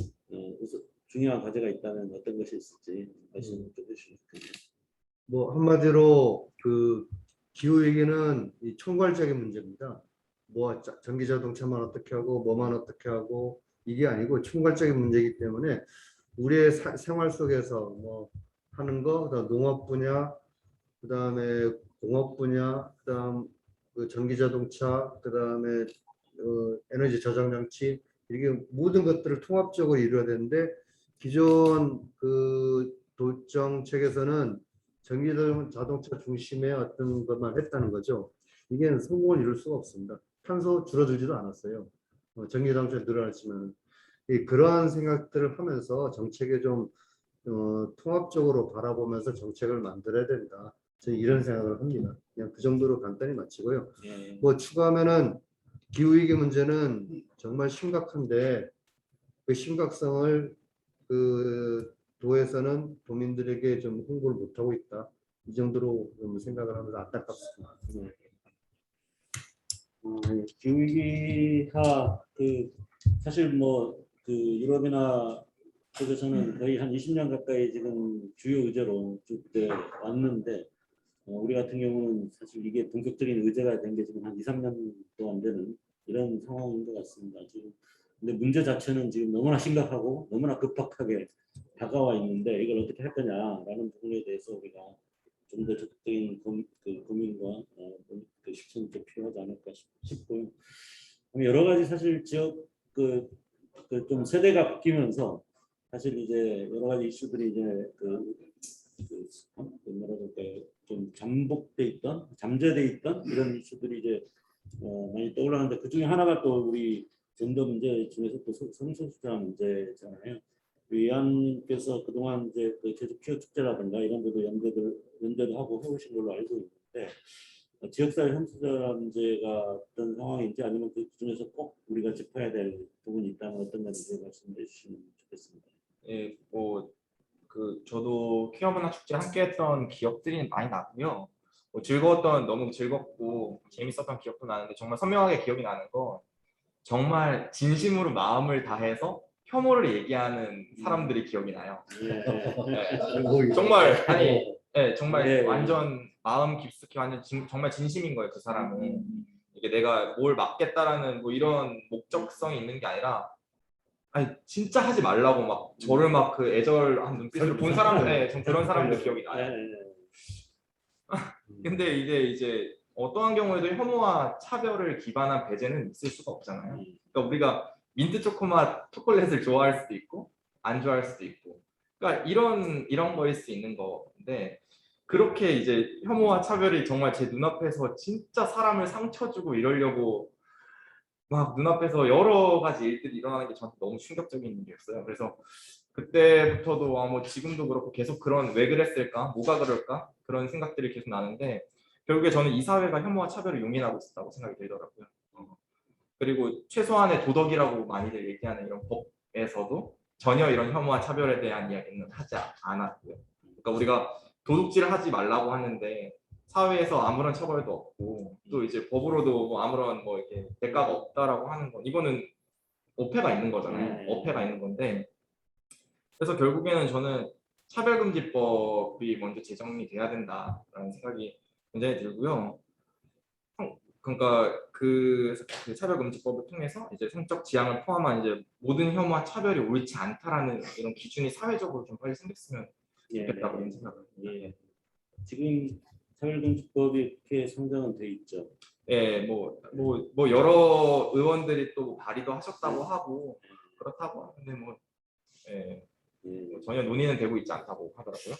중요한 과제가 있다면 어떤 것이 있을지 말씀 좀 해주시면 좋겠네요. 뭐 한마디로 그 기후 위기는 이 총괄적인 문제입니다. 뭐 전기 자동차만 어떻게 하고 뭐만 어떻게 하고 이게 아니고 총괄적인 문제이기 때문에 우리의 생활 속에서 뭐 하는 거, 그다음 농업 분야, 그다음에 공업 분야, 그다음 그 전기 자동차, 그다음에 에너지 저장 장치 이렇게 모든 것들을 통합적으로 이루어야 되는데 기존 그 도정책에서는 전기 자동차 중심의 어떤 것만 했다는 거죠. 이게 성공을 이룰 수가 없습니다. 탄소 줄어들지도 않았어요. 전기 자동차 늘어났지만 그러한 생각들을 하면서 정책에 좀 통합적으로 바라보면서 정책을 만들어야 된다. 저는 이런 생각을 합니다. 그냥 그 정도로 간단히 마치고요. 예. 뭐 추가하면은 기후위기 문제는 정말 심각한데 그 심각성을 그 도에서는 도민들에게 좀 홍보를 못하고 있다. 이 정도로 좀 생각을 하면서 안타깝습니다. 기후위기가 사실 그 유럽이나 쪽에서는 거의 한 20년 가까이 지금 주요 의제로 쭉 왔는데 우리 같은 경우는 사실 이게 본격적인 의제가 된 게 지금 한 2, 3년도 안 되는 이런 상황인 것 같습니다. 지금 근데 문제 자체는 지금 너무나 심각하고 너무나 급박하게 다가와 있는데 이걸 어떻게 할 거냐라는 부분에 대해서 우리가 좀 더 적극적인 고민과 그 실천이 좀 필요하지 않을까 싶고요. 여러 가지 사실 지역 좀 세대가 바뀌면서 사실 이제 여러 가지 이슈들이 이제 뭐라 그럴까요? 좀 잠재돼 있던 이런 이슈들이 이제 많이 떠올랐는데 그 중에 하나가 또 우리 전도 문제 중에서 또 성소수자 문제잖아요. 위원님께서 그동안 이제 그 제주 퀴어 축제라든가 이런 데도 연대도 하고 해오신 걸로 알고 있는데 지역사회 성소수자 문제가 어떤 상황인지 아니면 그 중에서 꼭 우리가 짚어야 될 부분이 있다면 어떤 건지 말씀해 주시면 좋겠습니다. 예, 뭐 저도 퀴어 문화 축제를 함께했던 기억들이 많이 나고요. 너무 즐겁고 재밌었던 기억도 나는데 정말 선명하게 기억이 나는 건 정말 진심으로 마음을 다해서 혐오를 얘기하는 사람들이 기억이 나요. 네. 정말 정말 예. 완전 마음 깊숙이 완전 정말 진심인 거예요. 그 사람은 이게 내가 뭘 막겠다라는 뭐 이런 목적성이 있는 게 아니라 아니 진짜 하지 말라고 막 저를 막 그 애절한 눈빛으로 본 사람들, 전 그런 사람들 기억이 나요. 근데 이제 어떠한 경우에도 혐오와 차별을 기반한 배제는 있을 수가 없잖아요. 그러니까 우리가 민트 초코맛 초콜릿을 좋아할 수도 있고 안 좋아할 수도 있고, 그러니까 이런 거일 수 있는 건데 그렇게 이제 혐오와 차별이 정말 제 눈앞에서 진짜 사람을 상처 주고 이러려고 막 눈앞에서 여러 가지 일들이 일어나는 게 저한테 너무 충격적인 일이었어요. 그래서 그때부터도 뭐 지금도 그렇고 계속 그런 왜 그랬을까, 뭐가 그럴까 그런 생각들이 계속 나는데 결국에 저는 이 사회가 혐오와 차별을 용인하고 있다고 생각이 들더라고요. 그리고 최소한의 도덕이라고 많이들 얘기하는 이런 법에서도 전혀 이런 혐오와 차별에 대한 이야기는 하지 않았고요. 그러니까 우리가 도둑질을 하지 말라고 하는데 사회에서 아무런 처벌도 없고 또 이제 법으로도 뭐 아무런 뭐 이렇게 대가가 없다라고 하는 건 이거는 어폐가 있는 거잖아요. 어폐가 있는 건데 그래서 결국에는 저는 차별금지법이 먼저 제정이 돼야 된다라는 생각이 굉장히 들고요. 그러니까 그 차별금지법을 통해서 이제 성적 지향을 포함한 이제 모든 혐오와 차별이 옳지 않다라는 이런 기준이 사회적으로 좀 빨리 생겼으면 좋겠다고 이런 생각을 합니다. 지금 차별금지법이 이렇게 상정은 돼 있죠. 예, 뭐 여러 의원들이 또 발의도 하셨다고 하고 그렇다고 하는데 뭐 전혀 논의는 되고 있지 않다고 하더라고요.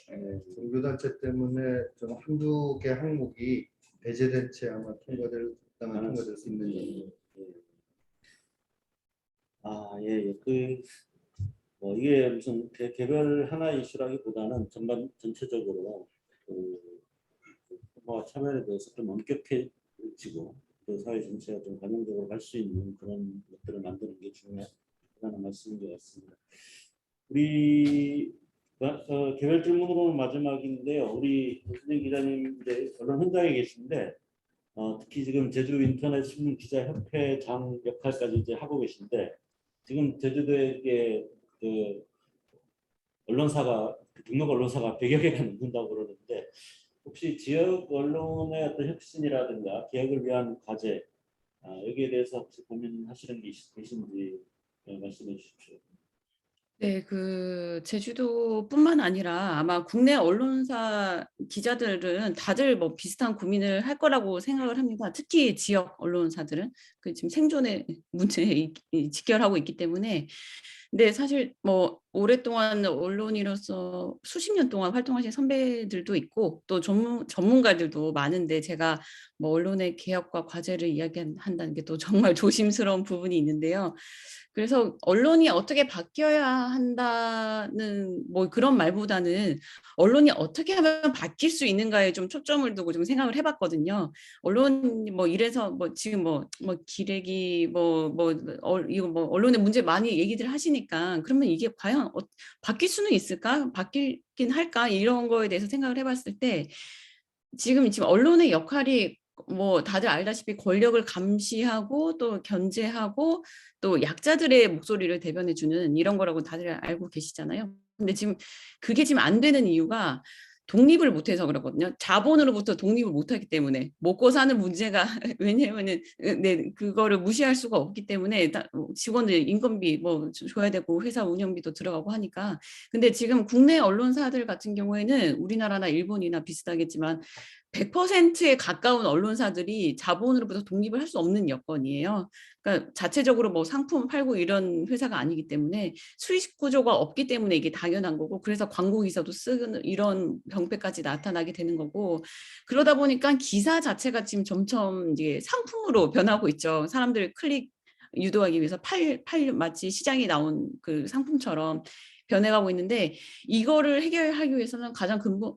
종교단체 때문에 좀 한두 개 항목이 배제된 채 아마 통과될 수 있는 점이. 이게 무슨 개별 하나의 이슈라기보다는 전체적으로 혐오와 차별에 대해서 좀 엄격해지고 그 사회 전체가 좀 관용적으로 갈 수 있는 그런 것들을 만드는 게 중요하다는 말씀인 것 같습니다. 우리 개별 질문으로는 마지막인데요. 우리 오수진 기자님 이제 언론 현장에 계신데 특히 지금 제주 인터넷 신문 기자 협회장 역할까지 이제 하고 계신데 지금 제주도에 그 언론사가 등록 언론사가 100여 개가 넘는다고 그러는데 혹시 지역 언론의 어떤 혁신이라든가 개혁을 위한 과제 여기에 대해서 혹시 고민하시는 게 계신지 말씀해 주십시오. 네, 그 제주도뿐만 아니라 아마 국내 언론사 기자들은 다들 뭐 비슷한 고민을 할 거라고 생각을 합니다. 특히 지역 언론사들은 그 지금 생존의 문제에 직결하고 있기 때문에. 근데 사실 뭐 오랫동안 언론인으로서 수십 년 동안 활동하신 선배들도 있고 또 전문가들도 많은데 제가 뭐 언론의 개혁과 과제를 이야기한다는 게 또 정말 조심스러운 부분이 있는데요. 그래서 언론이 어떻게 바뀌어야 한다는 뭐 그런 말보다는 언론이 어떻게 하면 바뀔 수 있는가에 좀 초점을 두고 좀 생각을 해봤거든요. 언론이 뭐 이래서 뭐 지금 뭐 기레기 이거 뭐 언론의 문제 많이 얘기들 하시니까 그러면 이게 과연 바뀔 수는 있을까? 바뀌긴 할까? 이런 거에 대해서 생각을 해봤을 때 지금 언론의 역할이 뭐 다들 알다시피 권력을 감시하고 또 견제하고 또 약자들의 목소리를 대변해주는 이런 거라고 다들 알고 계시잖아요. 근데 지금 그게 지금 안 되는 이유가 독립을 못해서 그렇거든요. 자본으로부터 독립을 못하기 때문에 먹고 사는 문제가 왜냐면은 네 그거를 무시할 수가 없기 때문에 직원들 인건비 뭐 줘야 되고 회사 운영비도 들어가고 하니까. 근데 지금 국내 언론사들 같은 경우에는 우리나라나 일본이나 비슷하겠지만 100%에 가까운 언론사들이 자본으로부터 독립을 할 수 없는 여건이에요. 그러니까 자체적으로 뭐 상품 팔고 이런 회사가 아니기 때문에 수익 구조가 없기 때문에 이게 당연한 거고 그래서 광고 기사도 쓰는 이런 병폐까지 나타나게 되는 거고 그러다 보니까 기사 자체가 지금 점점 이제 상품으로 변하고 있죠. 사람들 클릭 유도하기 위해서 마치 시장에 나온 그 상품처럼 변해가고 있는데 이거를 해결하기 위해서는 가장 근본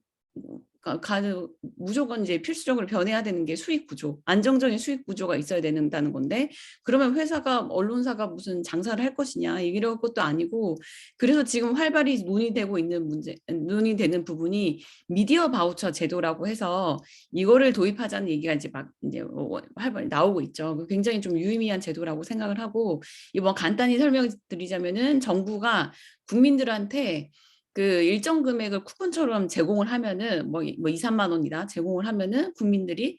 무조건 이제 필수적으로 변해야 되는 게 수익 구조, 안정적인 수익 구조가 있어야 된다는 건데 그러면 언론사가 무슨 장사를 할 것이냐 이런 것도 아니고 그래서 지금 활발히 논의되는 부분이 미디어 바우처 제도라고 해서 이거를 도입하자는 얘기가 이제 활발히 나오고 있죠. 굉장히 좀 유의미한 제도라고 생각을 하고 이번 간단히 설명드리자면은 정부가 국민들한테 그 일정 금액을 쿠폰처럼 제공을 하면은 뭐 2, 3만 원이다 제공을 하면은 국민들이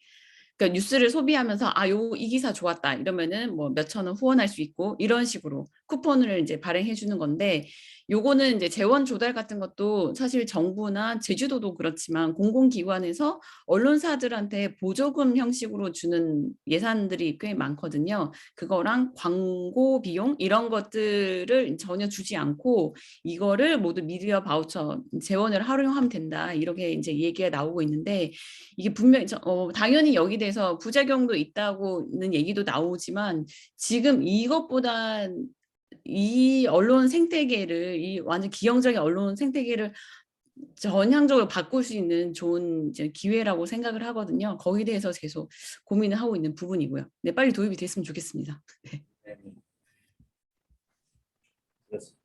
그러니까 뉴스를 소비하면서 이 기사 좋았다 이러면은 뭐 몇천 원 후원할 수 있고 이런 식으로 쿠폰을 이제 발행해 주는 건데 요거는 이제 재원 조달 같은 것도 사실 정부나 제주도도 그렇지만 공공기관에서 언론사들한테 보조금 형식으로 주는 예산들이 꽤 많거든요. 그거랑 광고 비용 이런 것들을 전혀 주지 않고 이거를 모두 미디어 바우처 재원을 활용하면 된다 이렇게 이제 얘기가 나오고 있는데 이게 분명히 당연히 여기 대해서 부작용도 있다고는 얘기도 나오지만 지금 이것보다 이 언론 생태계를 이 완전 기형적인 언론 생태계를 전향적으로 바꿀 수 있는 좋은 이제 기회라고 생각을 하거든요. 거기에 대해서 계속 고민을 하고 있는 부분이고요. 네, 빨리 도입이 됐으면 좋겠습니다. 네.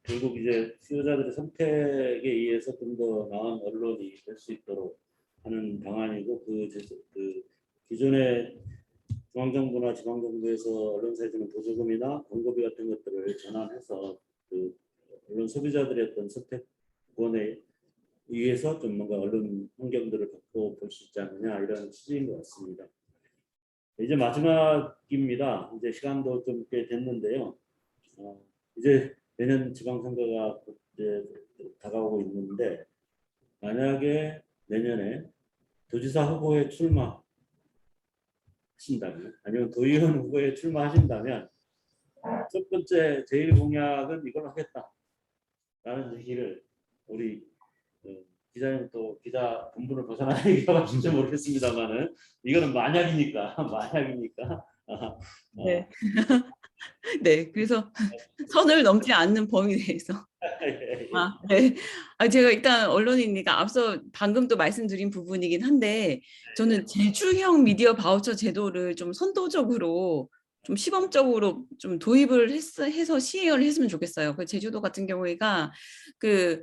결국 이제 수요자들의 선택에 의해서 좀 더 나은 언론이 될 수 있도록 하는 방안이고 그 기존의 중앙정부나 지방정부에서 언론사에 주는 보조금이나 광고비 같은 것들을 전환해서 그 언론 소비자들의 어떤 선택권에 의해서 좀 뭔가 언론 환경들을 바꿔볼 수 있지 않느냐 이런 취지인 것 같습니다. 이제 마지막입니다. 이제 시간도 좀 꽤 됐는데요. 이제 내년 지방선거가 이제 다가오고 있는데 만약에 내년에 도지사 후보에 출마하신다면 아니면 도의원 후보에 출마하신다면 첫 번째 제일 공약은 이걸 하겠다라는 얘기를 우리 기자님 또 기자 본분을 벗어나는 얘기가 맞는지 모르겠습니다만은 이거는 만약이니까 네. 네, 그래서 선을 넘지 않는 범위 내에서. 네. 제가 일단 언론이니까 앞서 방금 또 말씀드린 부분이긴 한데 저는 제주형 미디어 바우처 제도를 좀 선도적으로 좀 시범적으로 좀 도입을 해서 시행을 했으면 좋겠어요. 그 제주도 같은 경우에가 그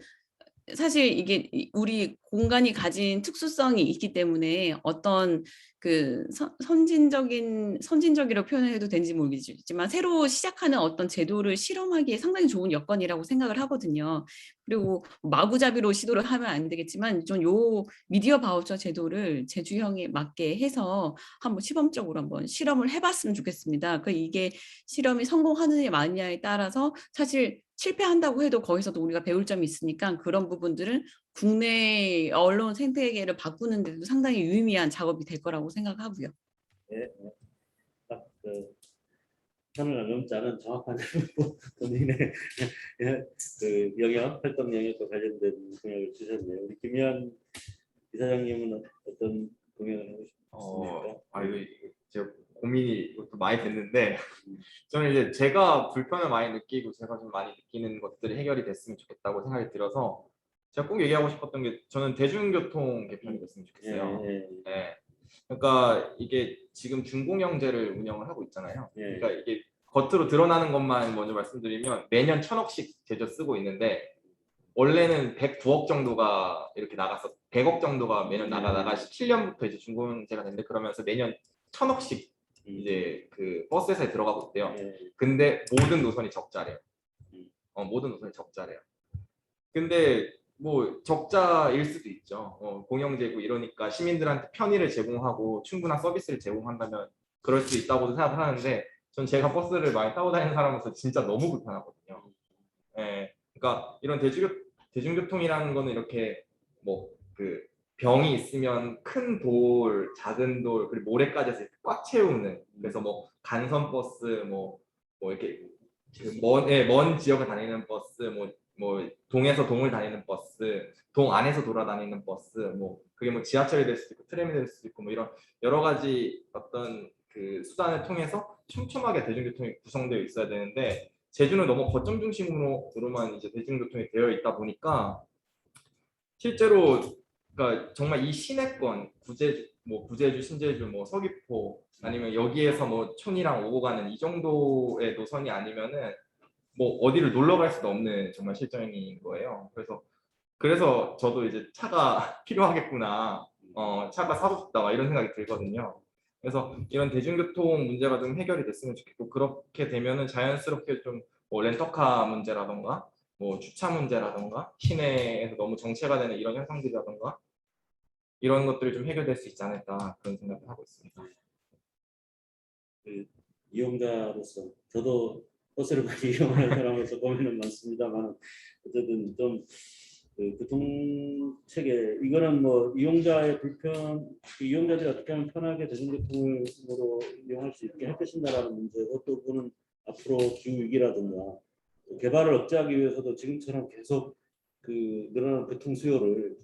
사실 이게 우리 공간이 가진 특수성이 있기 때문에 어떤 그 선진적이라고 표현해도 되는지 모르겠지만 새로 시작하는 어떤 제도를 실험하기에 상당히 좋은 여건이라고 생각을 하거든요. 그리고 마구잡이로 시도를 하면 안 되겠지만 좀 요 미디어 바우처 제도를 제주형에 맞게 해서 한번 시범적으로 한번 실험을 해봤으면 좋겠습니다. 그 이게 실험이 성공하느냐 마느냐에 따라서 사실 실패한다고 해도 거기서도 우리가 배울 점이 있으니까 그런 부분들은 국내 언론 생태계를 바꾸는 데도 상당히 유의미한 작업이 될 거라고 생각하고요. 네, 딱그 선을 넘지 않은 정확한 본인의 그 영역, 활동 영역과 관련된 공약을 주셨네요. 우리 김현 이사장님은 어떤 공약을 하고 싶습니까? 이거 제가 고민이 이것도 많이 됐는데 저는 이제 제가 불편을 많이 느끼고 제가 좀 많이 느끼는 것들이 해결이 됐으면 좋겠다고 생각이 들어서 제가 꼭 얘기하고 싶었던 게 저는 대중교통 개편이 됐으면 좋겠어요. 네. 그러니까 이게 지금 준공영제를 운영을 하고 있잖아요. 그러니까 이게 겉으로 드러나는 것만 먼저 말씀드리면 매년 1,000억씩 제조 쓰고 있는데 원래는 109억 정도가 이렇게 나갔어. 100억 정도가 매년 나가다가 17년부터 이제 준공영제가 됐는데 그러면서 매년 1,000억씩 이제 그 버스회사에 들어가고 있대요. 근데 모든 노선이 적자래요. 모든 노선이 적자래요. 근데 뭐 적자일 수도 있죠. 공영제고 이러니까 시민들한테 편의를 제공하고 충분한 서비스를 제공한다면 그럴 수 있다고도 생각을 하는데 전 제가 버스를 많이 타고 다니는 사람으로서 진짜 너무 불편하거든요. 예, 그러니까 이런 대중교통이라는 거는 이렇게 뭐 그 병이 있으면 큰 돌, 작은 돌, 그리고 모래까지 해서 이렇게 꽉 채우는 그래서 뭐 간선 버스 뭐 이렇게 먼 지역을 다니는 버스 뭐 동에서 동을 다니는 버스, 동 안에서 돌아다니는 버스, 뭐 그게 뭐 지하철이 될 수도 있고 트램이 될 수도 있고 뭐 이런 여러 가지 어떤 그 수단을 통해서 촘촘하게 대중교통이 구성되어 있어야 되는데 제주는 너무 거점 중심으로만 이제 대중교통이 되어 있다 보니까 실제로 그러니까 정말 이 시내권 구제주, 신제주, 뭐 서귀포 아니면 여기에서 뭐 촌이랑 오고 가는 이 정도의 노선이 아니면은 뭐 어디를 놀러 갈 수도 없는 정말 실정인 거예요. 그래서 저도 이제 차가 필요하겠구나. 차가 사고 싶다 막 이런 생각이 들거든요. 그래서 이런 대중교통 문제가 좀 해결이 됐으면 좋겠고 그렇게 되면은 자연스럽게 좀 뭐 렌터카 문제라던가 뭐 주차 문제라던가 시내에서 너무 정체가 되는 이런 현상들이라던가 이런 것들이 좀 해결될 수 있지 않을까 그런 생각을 하고 있습니다. 그 이용자로서 저도 버스를 많이 이용하는 사람으로서 고민은 많습니다만 어쨌든 좀 그 교통 체계 이거는 뭐 이용자의 이용자들이 어떻게 하면 편하게 대중교통으로 이용할 수 있게 할 것인가라는 문제고 또 그거는 앞으로 기후 위기라든가 개발을 억제하기 위해서도 지금처럼 계속 그 늘어나는 교통 수요를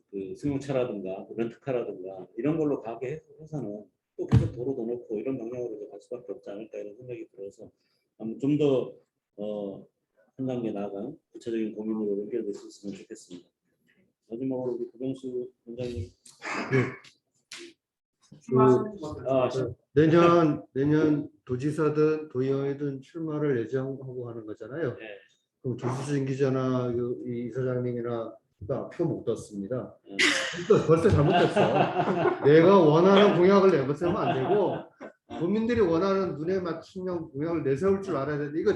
그 승용차라든가 렌트카라든가 이런 걸로 가게 해서는 또 계속 도로도 놓고 이런 방향으로 갈 수밖에 없지 않을까 이런 생각이 들어서 좀 더 한 단계 나아간 구체적인 고민으로 연결될 수 있으면 좋겠습니다. 마지막으로 우리 고병수 원장님. 내년 도지사든 도의원이든 출마를 예정하고 하는 거잖아요. 네. 그럼 조수진 기자나 이 이사장님이나 표 못 떴습니다. 벌써 잘못됐어. 내가 원하는 공약을 내보세면 안 되고 국민들이 원하는 눈에 맞추는 공약을 내세울 줄 알아야 되는데 이거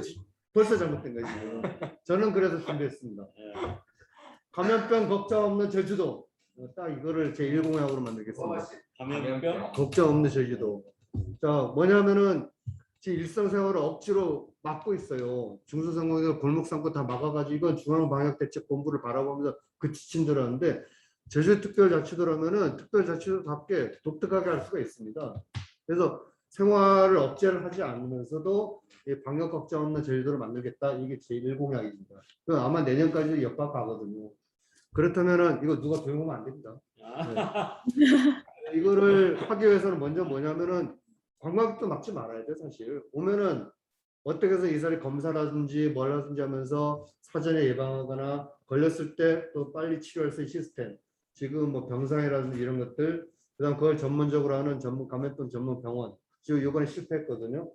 벌써 잘못된 거지. 저는 그래서 준비했습니다. 감염병 걱정 없는 제주도. 딱 이거를 제 1공약으로 만들겠습니다. 감염병 걱정 없는 제주도. 자, 뭐냐면은 제 일상생활을 억지로 막고 있어요. 중소상공인들 골목상권 다 막아가지고 이건 중앙방역대책본부를 바라보면서 그 지침들었는데 제주특별자치도라면은 특별자치도답게 독특하게 할 수가 있습니다. 그래서 생활을 억제를 하지 않으면서도 방역 걱정 없는 제주도를 만들겠다. 이게 제 1공약입니다. 아마 내년까지 역박 가거든요. 그렇다면은 이거 누가 도용하면 안 됩니다. 네. 이거를 하기 위해서는 먼저 뭐냐면은 관광객도 막지 말아야 돼. 사실 오면은 어떻게 해서 이 사람이 검사라든지 뭘 하든지 하면서 사전에 예방하거나 걸렸을 때 또 빨리 치료할 수 있는 시스템 지금 뭐 병상이라든지 이런 것들 그다음 그걸 전문적으로 하는 감염병 전문 병원 지금 이번에 실패했거든요.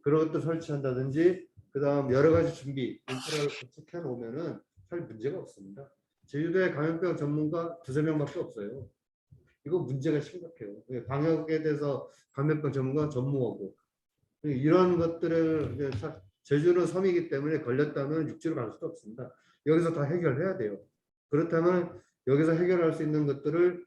그런 것도 설치한다든지 그다음 여러 가지 준비 인프라를 구축해 놓으면은 할 문제가 없습니다. 제주도에 감염병 전문가 2~3명밖에 없어요. 이거 문제가 심각해요. 방역에 대해서 감염병 전문가 전무하고 이런 것들을 이제 제주는 섬이기 때문에 걸렸다면 육지로 갈 수도 없습니다. 여기서 다 해결해야 돼요. 그렇다면 여기서 해결할 수 있는 것들을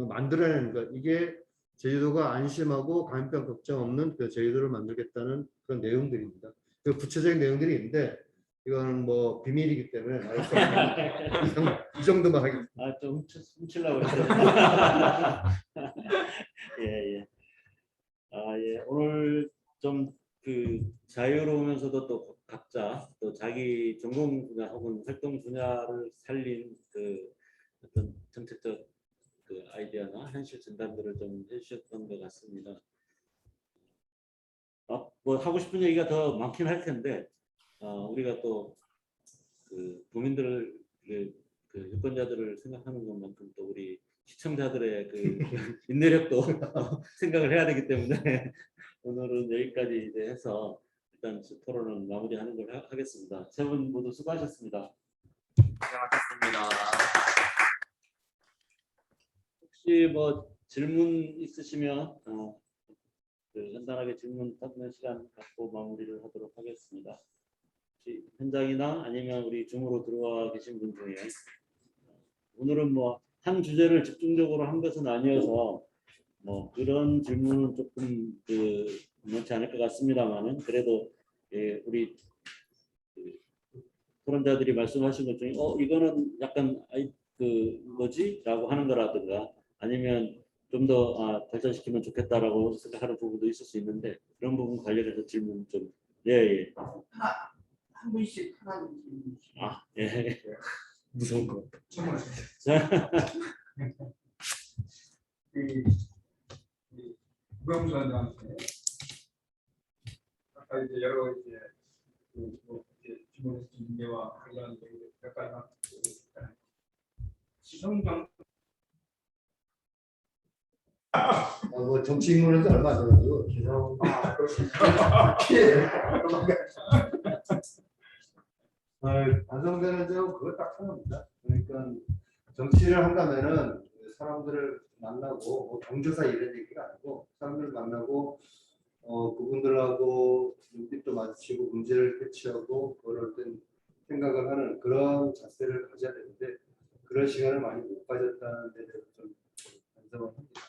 만들어내는 것, 이게 제주도가 안심하고 감염병 걱정 없는 그 제주도를 만들겠다는 그런 내용들입니다. 그 구체적인 내용들이 있는데 이건 뭐 비밀이기 때문에 말할 수 없는 이 정도만 하겠습니다. 아, 좀 훔치려고 했어요. 예, 예. 아, 예. 오늘 좀 그 자유로우면서도 또 각자 또 자기 전공 분야 혹은 활동 분야를 살린 그 어떤 정책적 그 아이디어나 현실 진단들을 좀 해주셨던 것 같습니다. 뭐 하고 싶은 얘기가 더 많긴 할 텐데 우리가 또 그 도민들을 그 유권자들을 생각하는 것만큼 또 우리 시청자들의 그 인내력도 생각을 해야 되기 때문에 오늘은 여기까지 이제 해서 일단 토론은 마무리하는 걸 하겠습니다. 세 분 모두 수고하셨습니다. 고생하셨습니다. 혹시 뭐 질문 있으시면 그 간단하게 질문 받는 시간 갖고 마무리를 하도록 하겠습니다. 혹시 현장이나 아니면 우리 줌으로 들어와 계신 분 중에 오늘은 뭐 한 주제를 집중적으로 한 것은 아니어서 뭐 그런 질문은 조금 그 많지 않을 것 같습니다만은 그래도 예, 우리 그 토론자들이 말씀하신 것 중에 이거는 약간 그 뭐지라고 하는 거라든가 아니면 좀 더 발전시키면 좋겠다라고 생각하는 부분도 있을 수 있는데 그런 부분 관련해서 질문 좀 예. 한 분씩 하나 질문씩. 예. 무서운 거. 정말. 구병수 원장한테 아까 이제 여러 이제 질문했던 문제와 관련된 몇 가지만 시성경 뭐 정치 인물인데 얼마 안 돼가지고 기성. 반성되는 점은 그거 딱 하나입니다. 그러니까 정치를 한다면은 사람들을 만나고 뭐 경조사 이런 얘기가 아니고 사람들을 만나고 그분들하고 눈빛도 마주치고 문제를 캐치하고 그걸 어떤 생각을 하는 그런 자세를 가져야 되는데 그런 시간을 많이 못 가졌다는 데 대해서 좀 반성을 합니다.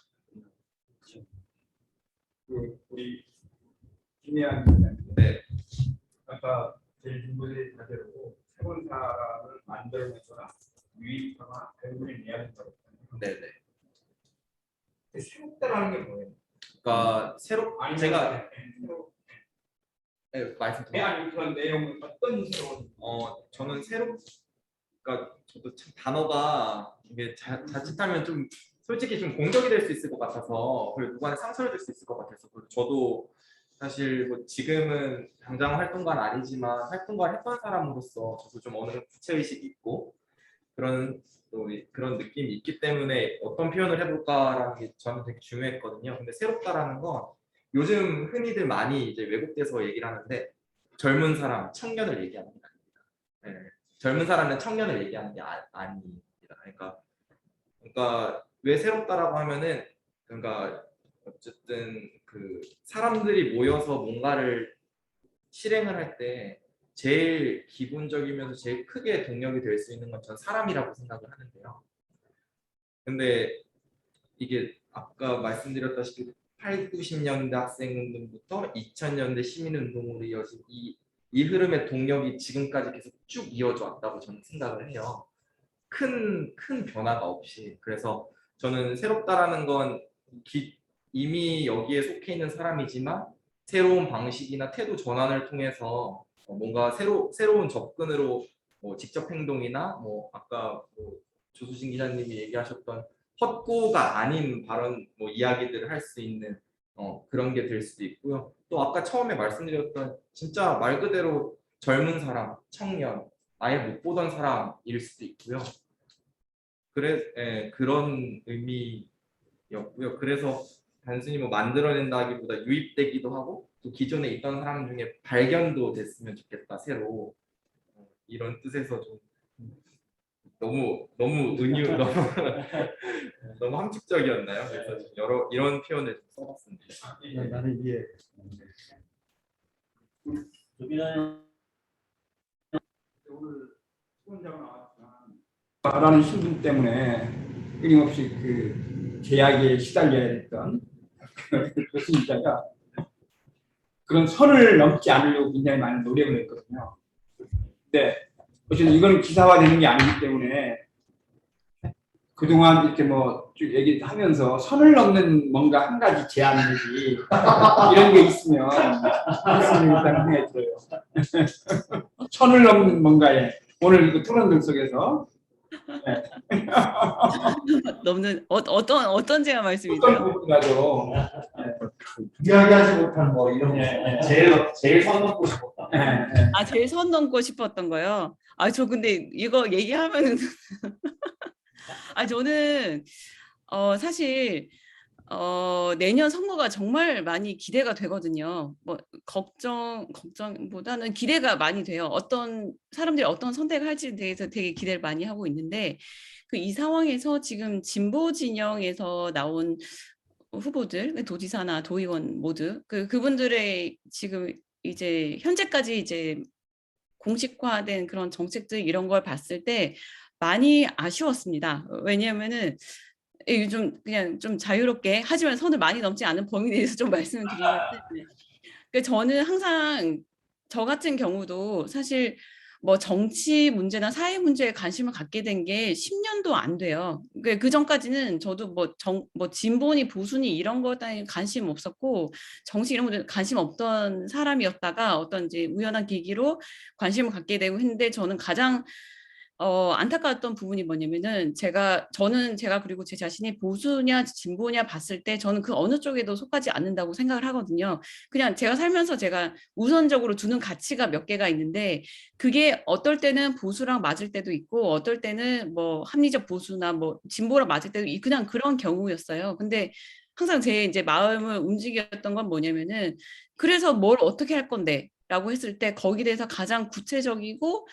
우리 김혜안 원장님. 네. 아까 제일 중요한 자세로 새로운 사람을 만들어내거나 유입하거나 배분을 내야 된다고 했잖아요. 네네. 새롭다라는 게 뭐예요? 그러니까 새로 아니 제가 새로 네, 말씀 아니 그런 내용은 어떤 새로운 저는 그러니까 저도 참 단어가 이게 자칫하면 좀 솔직히 좀 공격이 될 수 있을 것 같아서 그리고 누구한테 상처를 줄 수 있을 것 같아서 그리고 저도 사실 뭐 지금은 당장 활동가는 아니지만 활동가를 했던 사람으로서 저도 좀 어느 정도 구체의식이 있고 그런 또 그런 느낌이 있기 때문에 어떤 표현을 해볼까라는 게 저는 되게 중요했거든요. 근데 새롭다라는 건 요즘 흔히들 많이 이제 왜곡돼서 얘기를 하는데 젊은 사람, 청년을 얘기하는 게 아닙니다. 네. 젊은 사람은 청년을 얘기하는 게 아닙니다. 그러니까 왜 새롭다라고 하면은 그러니까 어쨌든 그 사람들이 모여서 뭔가를 실행을 할 때 제일 기본적이면서 제일 크게 동력이 될 수 있는 건 전 사람이라고 생각을 하는데요. 근데 이게 아까 말씀드렸다시피 8, 90년대 학생운동부터 2000년대 시민운동으로 이어진 이 흐름의 동력이 지금까지 계속 쭉 이어져 왔다고 저는 생각을 해요. 큰 변화가 없이. 그래서 저는 새롭다라는 건 이미 여기에 속해 있는 사람이지만 새로운 방식이나 태도 전환을 통해서 뭔가 새로운 접근으로 직접 행동이나 아까 조수진 기자님이 얘기하셨던 헛구가 아닌 발언 이야기들을 할 수 있는 그런 게 될 수도 있고요. 또 아까 처음에 말씀드렸던 진짜 말 그대로 젊은 사람, 청년, 아예 못 보던 사람일 수도 있고요. 그런 의미였고요. 그래서 단순히 만들어낸다기보다 유입되기도 하고 또 기존에 있던 사람 중에 발견도 됐으면 좋겠다 새로 이런 뜻에서 좀 너무 너무 함축적이었나요? 그래서 여러 이런 표현을 써봤습니다. 나는 이해. 조빈아 오늘 수원자가 나왔지만 라는 신분 때문에 끊임없이 그 제약에 시달려야 했던 교수님자가 그런 선을 넘지 않으려고 굉장히 많은 노력을 했거든요. 근데 어쨌든 이건 기사화되는 게 아니기 때문에 그동안 이렇게 뭐 쭉 얘기하면서 선을 넘는 뭔가 한 가지 제안이지 이런 게 있으면 했으면 좋겠다는 생각이 들어요. 선을 넘는 뭔가에 오늘 그 토론들 속에서 넘는 어떤 제가 어떤 말씀이세요? 부분이라도 이야기하지 못한 뭐 이런 거. 제일 선 넘고 싶었다. 아, 제일 선 넘고 싶었던 거요. 아, 저 근데 이거 얘기하면은 아, 저는 사실 내년 선거가 정말 많이 기대가 되거든요. 뭐 걱정보다는 기대가 많이 돼요. 어떤 사람들이 어떤 선택을 할지에 대해서 되게 기대를 많이 하고 있는데 그 이 상황에서 지금 진보 진영에서 나온 후보들, 도지사나 도의원 모두 그분들의 지금 이제 현재까지 이제 공식화된 그런 정책들 이런 걸 봤을 때 많이 아쉬웠습니다. 왜냐하면은 이게 좀 그냥 좀 자유롭게 하지만 선을 많이 넘지 않은 범위 내에서 좀 말씀을 드리면 저는 항상 저 같은 경우도 사실 뭐 정치 문제나 사회 문제에 관심을 갖게 된 게 10년도 안 돼요. 그 전까지는 저도 뭐 진보니 보수니 이런 거에 관심 없었고 정치 이런 거에 관심 없던 사람이었다가 어떤 이제 우연한 계기로 관심을 갖게 되고 했는데 저는 가장 안타까웠던 부분이 뭐냐면은 저는 제가 그리고 제 자신이 보수냐 진보냐 봤을 때 저는 그 어느 쪽에도 속하지 않는다고 생각을 하거든요. 그냥 제가 살면서 제가 우선적으로 두는 가치가 몇 개가 있는데 그게 어떨 때는 보수랑 맞을 때도 있고 어떨 때는 뭐 합리적 보수나 뭐 진보랑 맞을 때도 그냥 그런 경우였어요. 근데 항상 제 이제 마음을 움직였던 건 뭐냐면은 그래서 뭘 어떻게 할 건데 라고 했을 때 거기에 대해서 가장 구체적이고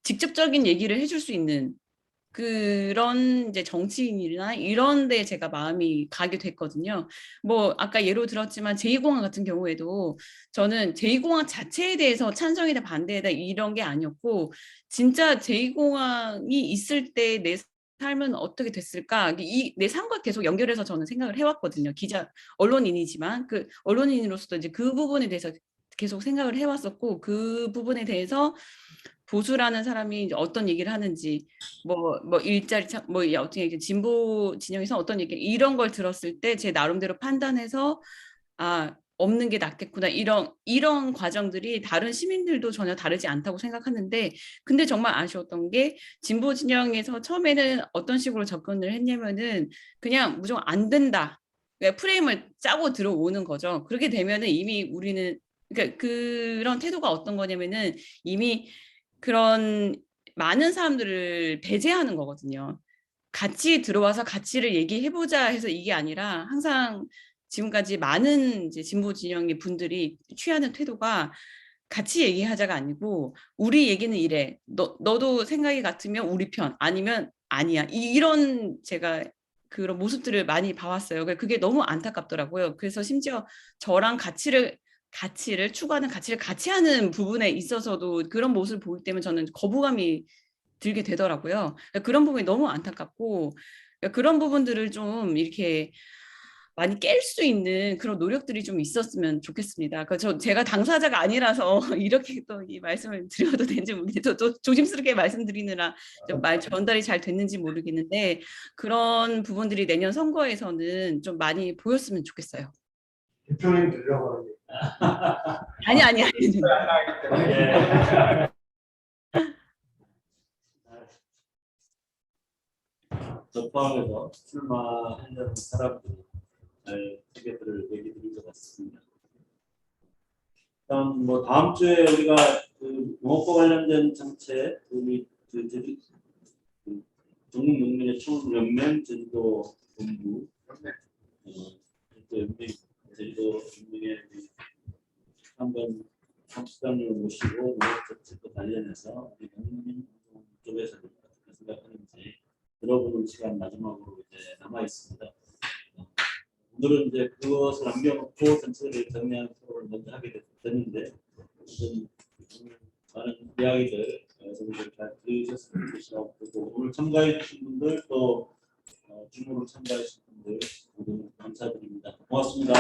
직접적인 얘기를 해줄 수 있는 그런 이제 정치인이나 이런 데 제가 마음이 가게 됐거든요. 뭐 아까 예로 들었지만 제2공항 같은 경우에도 저는 제2공항 자체에 대해서 찬성이다 반대다 이런 게 아니었고 진짜 제2공항이 있을 때 내 삶은 어떻게 됐을까 내 삶과 계속 연결해서 저는 생각을 해왔거든요. 언론인이지만 그 언론인으로서 이제 그 부분에 대해서 계속 생각을 해왔었고 그 부분에 대해서 보수라는 사람이 이제 어떤 얘기를 하는지 뭐 일자리 뭐 어떻게 진보 진영에서 어떤 얘기 이런 걸 들었을 때 제 나름대로 판단해서 아 없는 게 낫겠구나 이런 과정들이 다른 시민들도 전혀 다르지 않다고 생각하는데 근데 정말 아쉬웠던 게 진보 진영에서 처음에는 어떤 식으로 접근을 했냐면은 그냥 무조건 안 된다 그러니까 프레임을 짜고 들어오는 거죠. 그렇게 되면은 이미 우리는 그러니까 그런 태도가 어떤 거냐면은 이미 그런 많은 사람들을 배제하는 거거든요. 같이 들어와서 가치를 얘기해보자 해서 이게 아니라 항상 지금까지 많은 이제 진보 진영의 분들이 취하는 태도가 같이 얘기하자가 아니고 우리 얘기는 이래. 너도 생각이 같으면 우리 편 아니면 아니야. 이런 제가 그런 모습들을 많이 봐왔어요. 그게 너무 안타깝더라고요. 그래서 심지어 저랑 가치를 추구하는 가치를 같이 하는 부분에 있어서도 그런 모습을 볼 때면 저는 거부감이 들게 되더라고요. 그런 부분이 너무 안타깝고 그런 부분들을 좀 이렇게 많이 깰 수 있는 그런 노력들이 좀 있었으면 좋겠습니다. 제가 당사자가 아니라서 이렇게 또 이 말씀을 드려도 되는지 모르겠는데 또 조심스럽게 말씀드리느라 좀 말 전달이 잘 됐는지 모르겠는데 그런 부분들이 내년 선거에서는 좀 많이 보였으면 좋겠어요. 대표님 들려고 하는데. 아니. 저 포함해서 출마하려는 사람들이 크게 들을 얘기들인 것 같습니다. 일단 뭐 다음 주에 우리가 그 농업과 관련된 정책 제주 전국 농민의 총연맹 제주도 본부 제주도 연맹의 한번 감수장님을 모시고 농업 정책과 관련해서 우리 농민 쪽에서는 어떻게 생각하는지 들어보는 시간 마지막으로 이제 남아 있습니다. 오늘은 이제 그것을 남겨놓고 전체를 정리하는 토론을 먼저 하게 됐는데 좀 많은 이야기들 여러분들 잘 들으셨으면 좋겠고 오늘 참가해 주신 분들 또 주문으로 참가해 주신 분들 모두 감사드립니다. 고맙습니다.